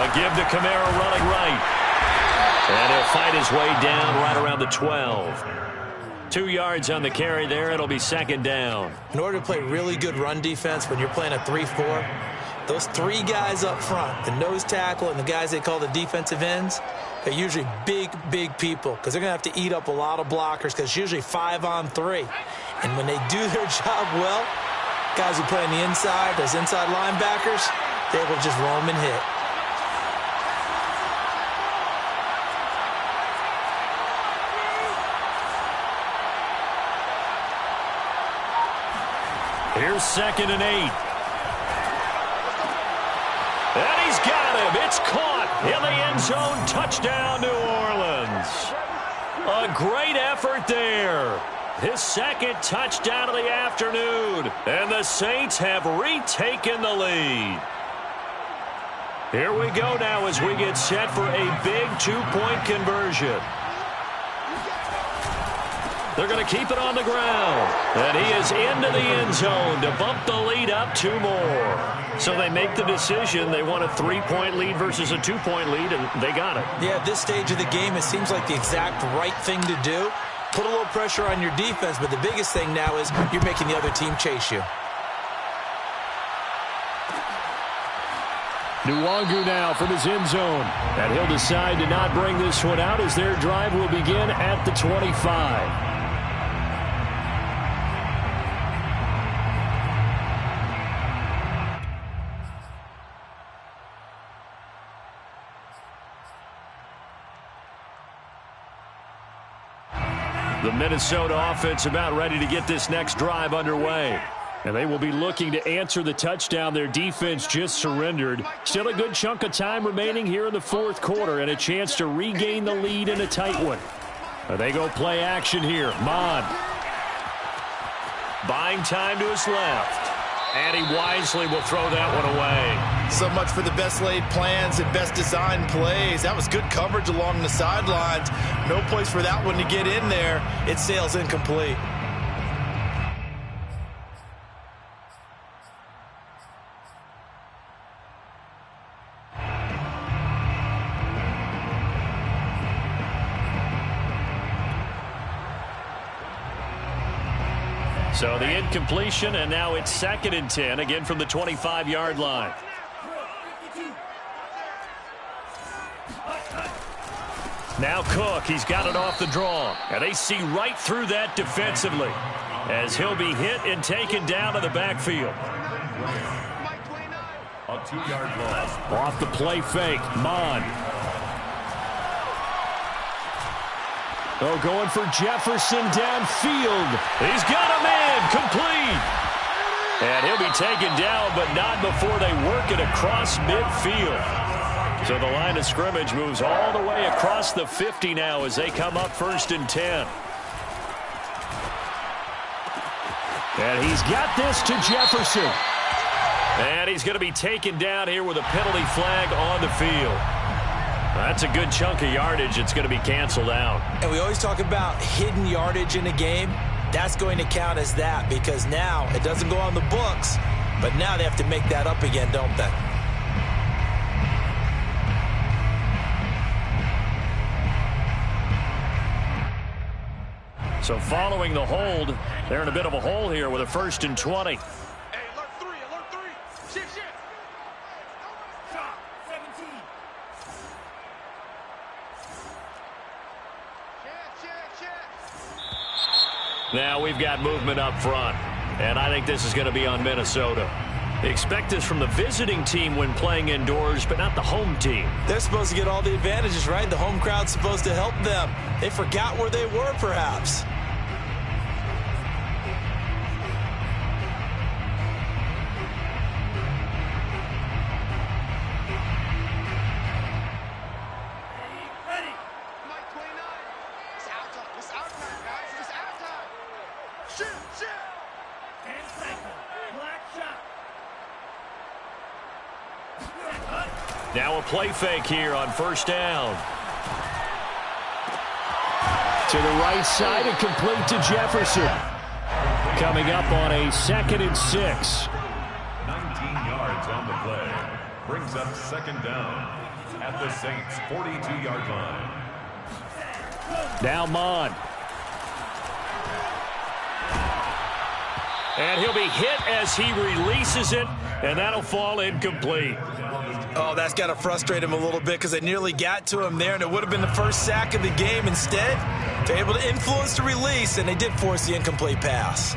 A give to Kamara running right. And he'll fight his way down right around the 12. 2 yards on the carry there. It'll be 2nd down. In order to play really good run defense when you're playing a 3-4, those 3 guys up front, the nose tackle and the guys they call the defensive ends, they're usually big, big people because they're going to have to eat up a lot of blockers because it's usually 5-on-3. And when they do their job well, guys who play on the inside, those inside linebackers, they will just roam and hit. Here's 2nd and 8. And he's got him. It's caught in the end zone. Touchdown, New Orleans. A great effort there. His 2nd touchdown of the afternoon. And the Saints have retaken the lead. Here we go now as we get set for a big 2-point conversion. They're going to keep it on the ground. And he is into the end zone to bump the lead up 2 more. So they make the decision. They want a 3-point lead versus a 2-point lead, and they got it. Yeah, at this stage of the game, it seems like the exact right thing to do. Put a little pressure on your defense, but the biggest thing now is you're making the other team chase you. Nwangu now from his end zone. And he'll decide to not bring this one out as their drive will begin at the 25. The Minnesota offense about ready to get this next drive underway. And they will be looking to answer the touchdown their defense just surrendered. Still a good chunk of time remaining here in the 4th quarter and a chance to regain the lead in a tight one. They go play action here. Mon. Buying time to his left. And he wisely will throw that one away. So much for the best laid plans and best designed plays. That was good coverage along the sidelines. No place for that one to get in there. It sails incomplete. So the incompletion, and now it's 2nd and 10, again from the 25-yard line. Now Cook, he's got it off the draw. And they see right through that defensively as he'll be hit and taken down to the backfield. A 2-yard loss. Off the play fake, Mond. Oh, going for Jefferson downfield. He's got a man, complete. And he'll be taken down, but not before they work it across midfield. So the line of scrimmage moves all the way across the 50 now as they come up 1st and 10. And he's got this to Jefferson. And he's going to be taken down here with a penalty flag on the field. That's a good chunk of yardage. It's going to be canceled out. And we always talk about hidden yardage in a game. That's going to count as that because now it doesn't go on the books, but now they have to make that up again, don't they? So following the hold, they're in a bit of a hole here with a 1st and 20. Hey, alert 3, alert 3. Shift. Shot, 17. Check. Now we've got movement up front, and I think this is going to be on Minnesota. Expect this from the visiting team when playing indoors, but not the home team. They're supposed to get all the advantages, right? The home crowd's supposed to help them. They forgot where they were, perhaps. Now a play fake here on 1st down. To the right side and complete to Jefferson. Coming up on a 2nd and 6. 19 yards on the play. Brings up 2nd down at the Saints' 42-yard line. Now Mond. And he'll be hit as he releases it, and that'll fall incomplete. Oh, that's got to frustrate him a little bit because they nearly got to him there, and it would have been the first sack of the game. Instead, they're able to influence the release, and they did force the incomplete pass.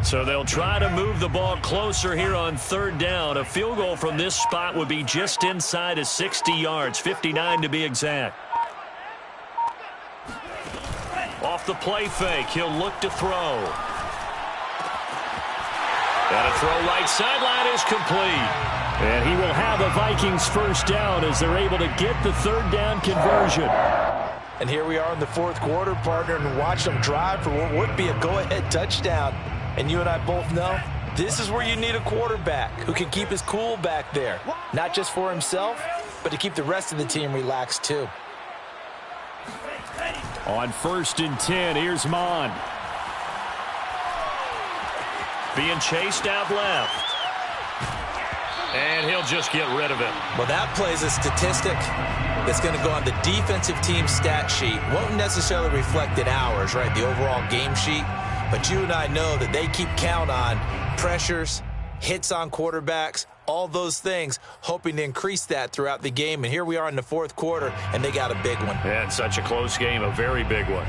So they'll try to move the ball closer here on 3rd down. A field goal from this spot would be just inside of 60 yards, 59 to be exact. Off the play fake, he'll look to throw. And a throw right sideline is complete. And he will have a Vikings 1st down as they're able to get the 3rd down conversion. And here we are in the 4th quarter, partner, and watch them drive for what would be a go-ahead touchdown. And you and I both know this is where you need a quarterback who can keep his cool back there. Not just for himself, but to keep the rest of the team relaxed too. On 1st and 10, here's Mond. Being chased out left. And he'll just get rid of it. Well, that plays a statistic that's going to go on the defensive team stat sheet. Won't necessarily reflect in ours, right, the overall game sheet. But you and I know that they keep count on pressures, hits on quarterbacks, all those things, hoping to increase that throughout the game. And here we are in the 4th quarter, and they got a big one. And such a close game, a very big one.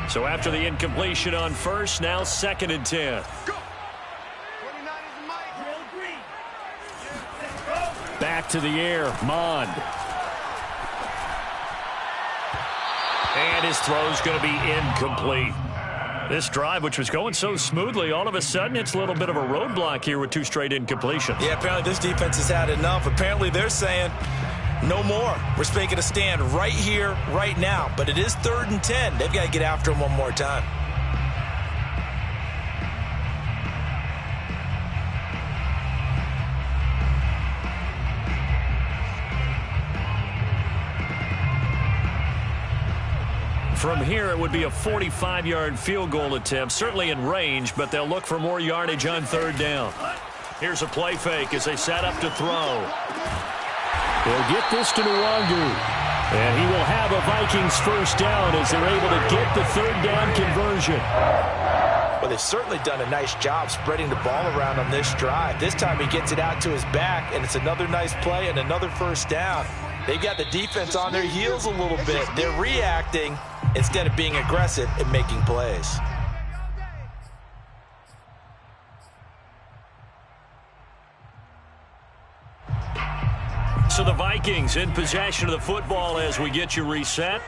So after the incompletion on 1st, now 2nd and 10. Go. 29 is Mike. Green. Back to the air, Mond. And his throw's going to be incomplete. This drive, which was going so smoothly, all of a sudden it's a little bit of a roadblock here with 2 straight incompletions. Yeah, apparently this defense has had enough. Apparently they're saying no more. We're making a stand right here, right now. But it is 3rd and 10. They've got to get after him one more time. From here, it would be a 45-yard field goal attempt, certainly in range, but they'll look for more yardage on 3rd down. Here's a play fake as they set up to throw. They'll get this to Nwangu. And he will have a Vikings first down as they're able to get the 3rd down conversion. Well, they've certainly done a nice job spreading the ball around on this drive. This time he gets it out to his back, and it's another nice play and another first down. They've got the defense on their heels a little bit. They're reacting instead of being aggressive and making plays. So the Vikings in possession of the football as we get you reset.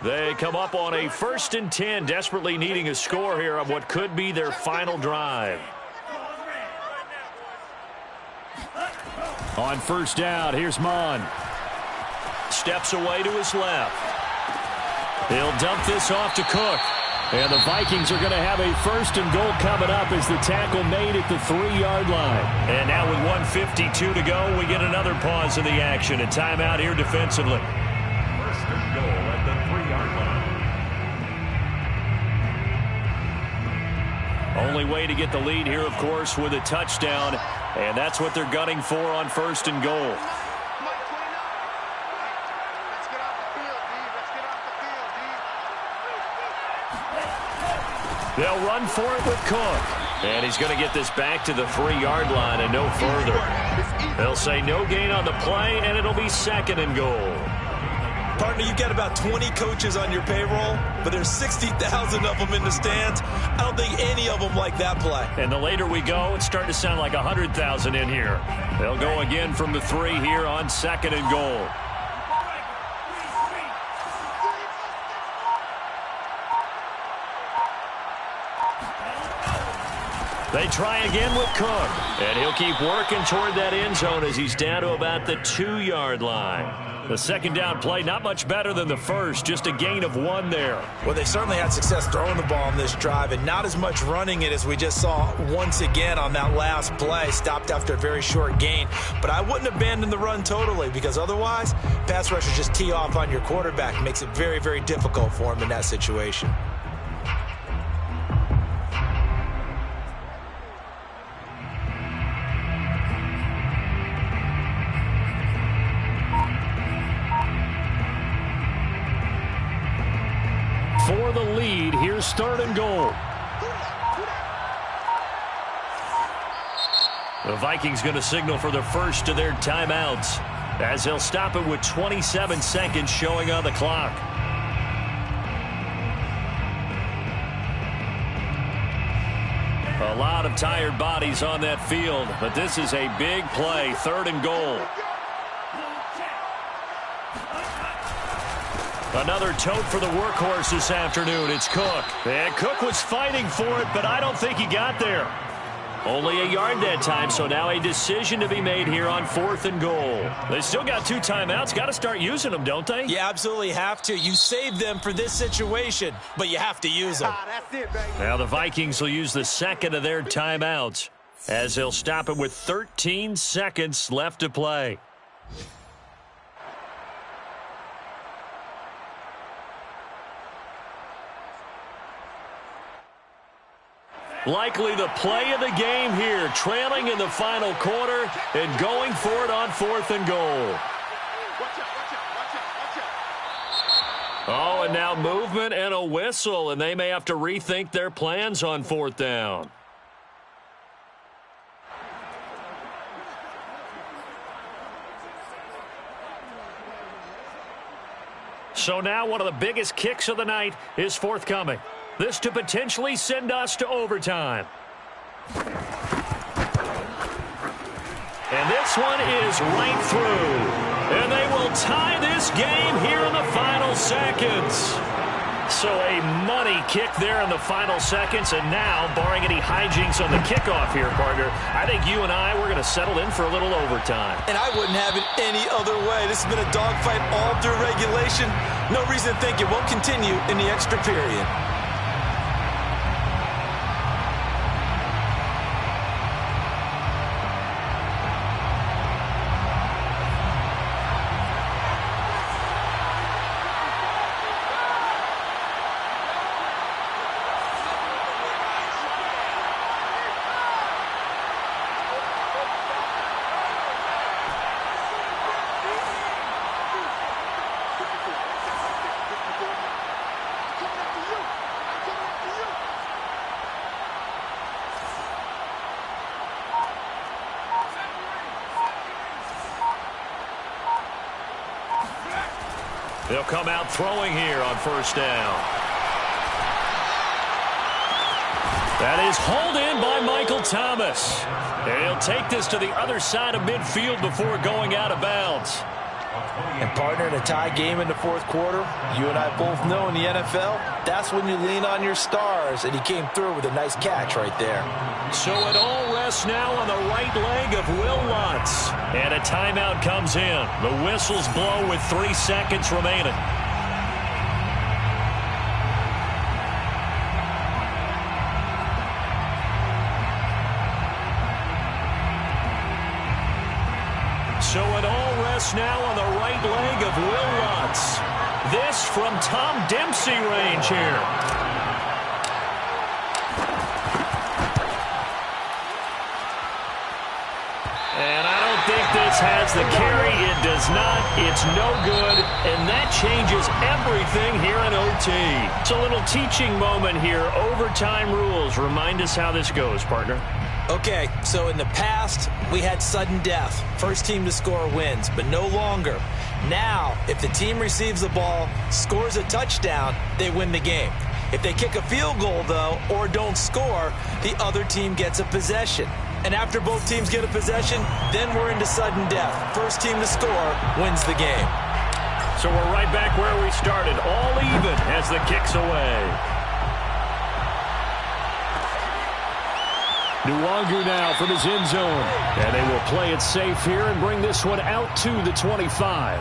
They come up on a 1st and 10, desperately needing a score here on what could be their final drive. On 1st down, here's Mon. Steps away to his left. He'll dump this off to Cook. And the Vikings are going to have a 1st and goal coming up as the tackle made at the 3-yard line. And now with 1:52 to go, we get another pause in the action. A timeout here defensively. 1st and goal at the 3-yard line. Only way to get the lead here, of course, with a touchdown. And that's what they're gunning for on 1st and goal. They'll run for it with Cook. And he's going to get this back to the 3-yard line and no further. They'll say no gain on the play, and it'll be 2nd and goal. Partner, you've got about 20 coaches on your payroll, but there's 60,000 of them in the stands. I don't think any of them like that play. And the later we go, it's starting to sound like 100,000 in here. They'll go again from the 3 here on 2nd and goal. They try again with Cook. And he'll keep working toward that end zone as he's down to about the 2-yard line. The 2nd down play, not much better than the first, just a gain of 1 there. Well, they certainly had success throwing the ball on this drive and not as much running it as we just saw once again on that last play. Stopped after a very short gain. But I wouldn't abandon the run totally because otherwise, pass rushers just tee off on your quarterback. It makes it very, very difficult for him in that situation. For the lead, here's 3rd and goal. The Vikings going to signal for the first of their timeouts as they'll stop it with 27 seconds showing on the clock. A lot of tired bodies on that field, but this is a big play, 3rd and goal. Another tote for the workhorse this afternoon. It's Cook. And Cook was fighting for it, but I don't think he got there. Only a yard that time, so now a decision to be made here on 4th and goal. They still got 2 timeouts. Got to start using them, don't they? You absolutely have to. You save them for this situation, but you have to use them. That's it, baby. Now the Vikings will use the 2nd of their timeouts as they'll stop it with 13 seconds left to play. Likely the play of the game here, trailing in the final quarter and going for it on 4th and goal. Oh, and now movement and a whistle, and they may have to rethink their plans on 4th down. So now one of the biggest kicks of the night is forthcoming. This to potentially send us to overtime. And this one is right through. And they will tie this game here in the final seconds. So a money kick there in the final seconds, and now, barring any hijinks on the kickoff here, partner, I think you and I, we're going to settle in for a little overtime. And I wouldn't have it any other way. This has been a dogfight all through regulation. No reason to think it won't continue in the extra period. They'll come out throwing here on first down. That is hauled in by Michael Thomas. And he'll take this to the other side of midfield before going out of bounds. And partner, in a tie game in the fourth quarter, you and I both know in the NFL, that's when you lean on your stars, and he came through with a nice catch right there. So it all rests now on the right leg of Will Lutz. And a timeout comes in. The whistles blow with 3 seconds remaining. So it all rests now on the right leg of Will Lutz. This from Tom Dempsey range here. And I don't think this has the carry. It does not. It's no good. And that changes everything here in OT. It's a little teaching moment here. Overtime rules. Remind us how this goes, partner. Okay, so in the past, we had sudden death. First team to score wins, but no longer. Now, if the team receives the ball, scores a touchdown, they win the game. If they kick a field goal, though, or don't score, the other team gets a possession. And after both teams get a possession, then we're into sudden death. First team to score wins the game. So we're right back where we started, all even as the kick's away. Nwangu now from his end zone. And they will play it safe here and bring this one out to the 25.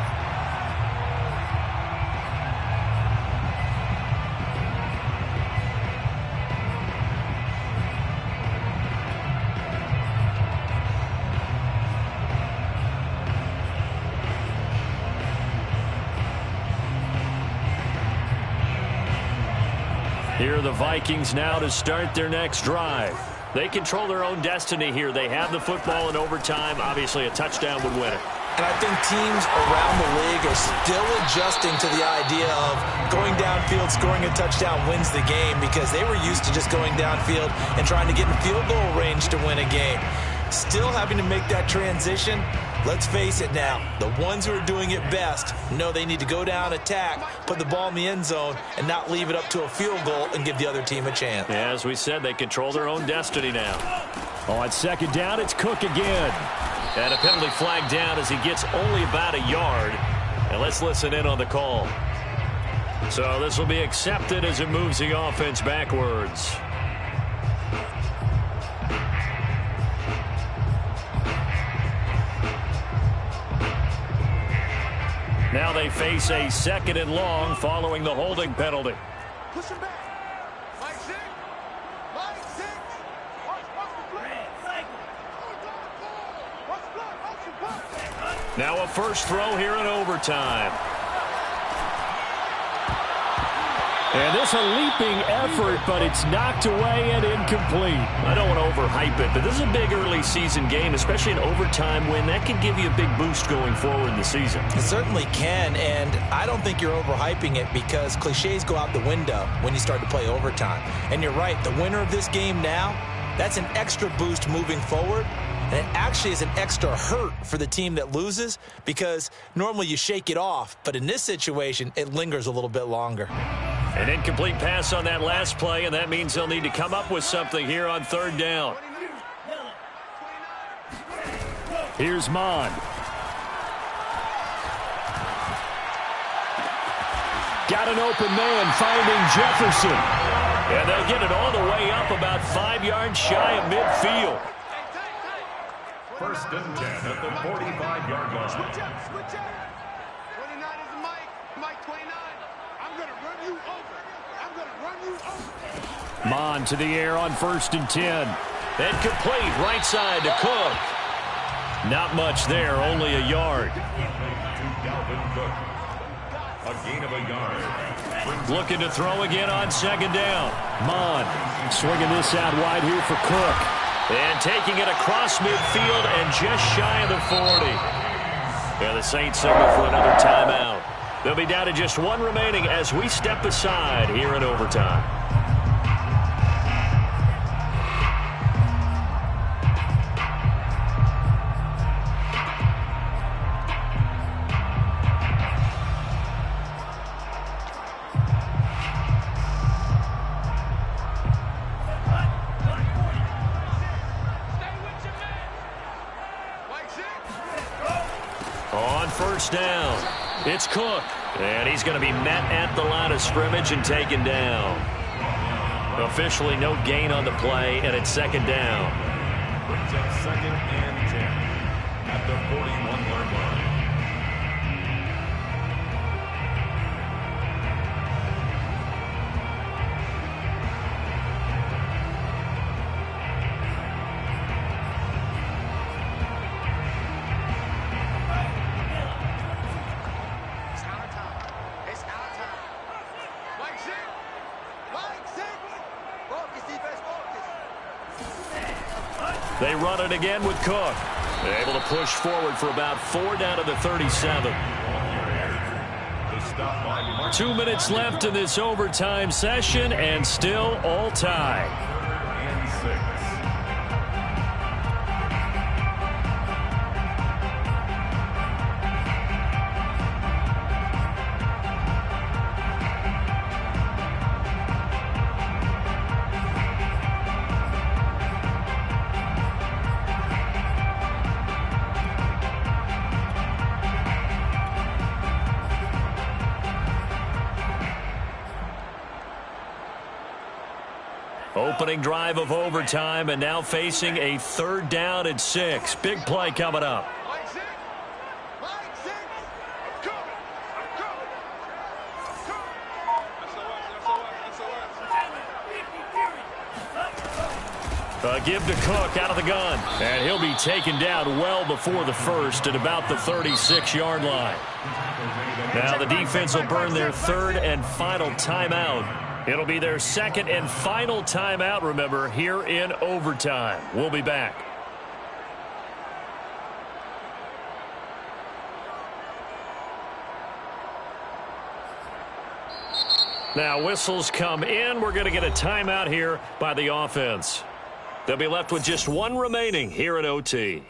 Here are the Vikings now to start their next drive. They control their own destiny here. They have the football in overtime. Obviously, a touchdown would win it. And I think teams around the league are still adjusting to the idea of going downfield, scoring a touchdown wins the game, because they were used to just going downfield and trying to get in field goal range to win a game. Still having to make that transition. Let's face it now, the ones who are doing it best know they need to go down, attack, put the ball in the end zone, and not leave it up to a field goal and give the other team a chance. Yeah, as we said, they control their own destiny now. On second down, it's Cook again. And a penalty flag down as he gets only about a yard. And let's listen in on the call. So this will be accepted as it moves the offense backwards. Now they face a second and long following the holding penalty. Push him back. Mike six. Mike six. Now a first throw here in overtime. And this a leaping effort, but it's knocked away and incomplete. I don't want to overhype it, but this is a big early season game, especially an overtime win. That can give you a big boost going forward in the season. It certainly can, and I don't think you're overhyping it because cliches go out the window when you start to play overtime. And you're right, the winner of this game now, that's an extra boost moving forward. And it actually is an extra hurt for the team that loses because normally you shake it off, but in this situation, it lingers a little bit longer. An incomplete pass on that last play, and that means they'll need to come up with something here on third down. Here's Mon. got an open man, finding Jefferson. And they'll get it all the way up about 5 yards shy of midfield. First and 10 at the 45-yard line. Switch up. 29 is Mike. Mike 29. I'm going to run you over. Mond to the air on 1st and 10. And complete right side to Cook. Not much there, only a yard. To Dalvin Cook. A gain of a yard. Looking to throw again on 2nd down. Mond swinging this out wide here for Cook. And taking it across midfield and just shy of the 40. Yeah, the Saints signal for another timeout. They'll be down to just 1 remaining as we step aside here in overtime. On 1st down, it's Cook. And he's going to be met at the line of scrimmage and taken down. Officially no gain on the play, and it's 2nd down. Brings up 2nd and 10 at the 41-yard line. They run it again with Cook. They're able to push forward for about 4 down to the 37. 2 minutes left in this overtime session, and still all tied. And 6. Opening drive of overtime, and now facing a 3rd down and 6. Big play coming up. Mike 6. Give to Cook out of the gun. And he'll be taken down well before the 1st at about the 36-yard line. Now the defense will burn their 3rd and final timeout. It'll be their 2nd and final timeout, remember, here in overtime. We'll be back. Now whistles come in. We're going to get a timeout here by the offense. They'll be left with just 1 remaining here in OT.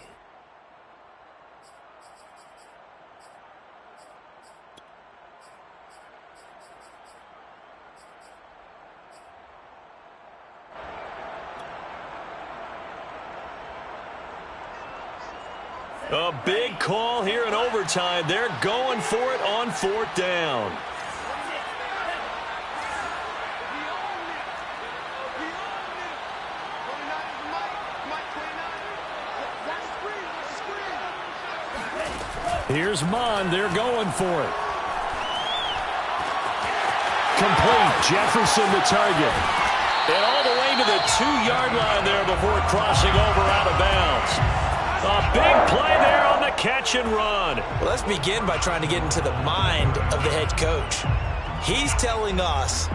A big call here in overtime. They're going for it on 4th down. Here's Mond. They're going for it. Complete. Jefferson the target. And all the way to the 2-yard line there before crossing over out of bounds. A big play there on the catch and run. Well, let's begin by trying to get into the mind of the head coach. He's telling us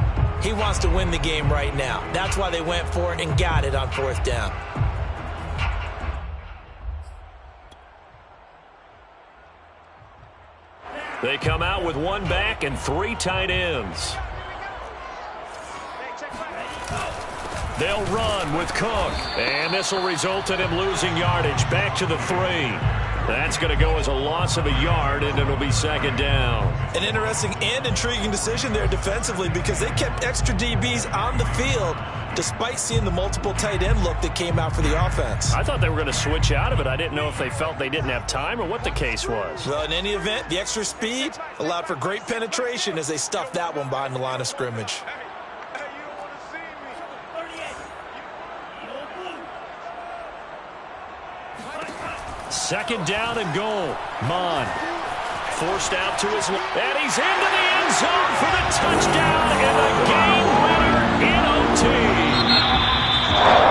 he wants to win the game right now. That's why they went for it and got it on 4th down. They come out with 1 back and 3 tight ends. They'll run with Cook. And this will result in him losing yardage back to the 3. That's going to go as a loss of a yard, and it'll be 2nd down. An interesting and intriguing decision there defensively because they kept extra DBs on the field despite seeing the multiple tight end look that came out for the offense. I thought they were going to switch out of it. I didn't know if they felt they didn't have time or what the case was. Well, in any event, the extra speed allowed for great penetration as they stuffed that one behind the line of scrimmage. Second down and goal. Mon forced out to his left, and he's into the end zone for the touchdown, and the game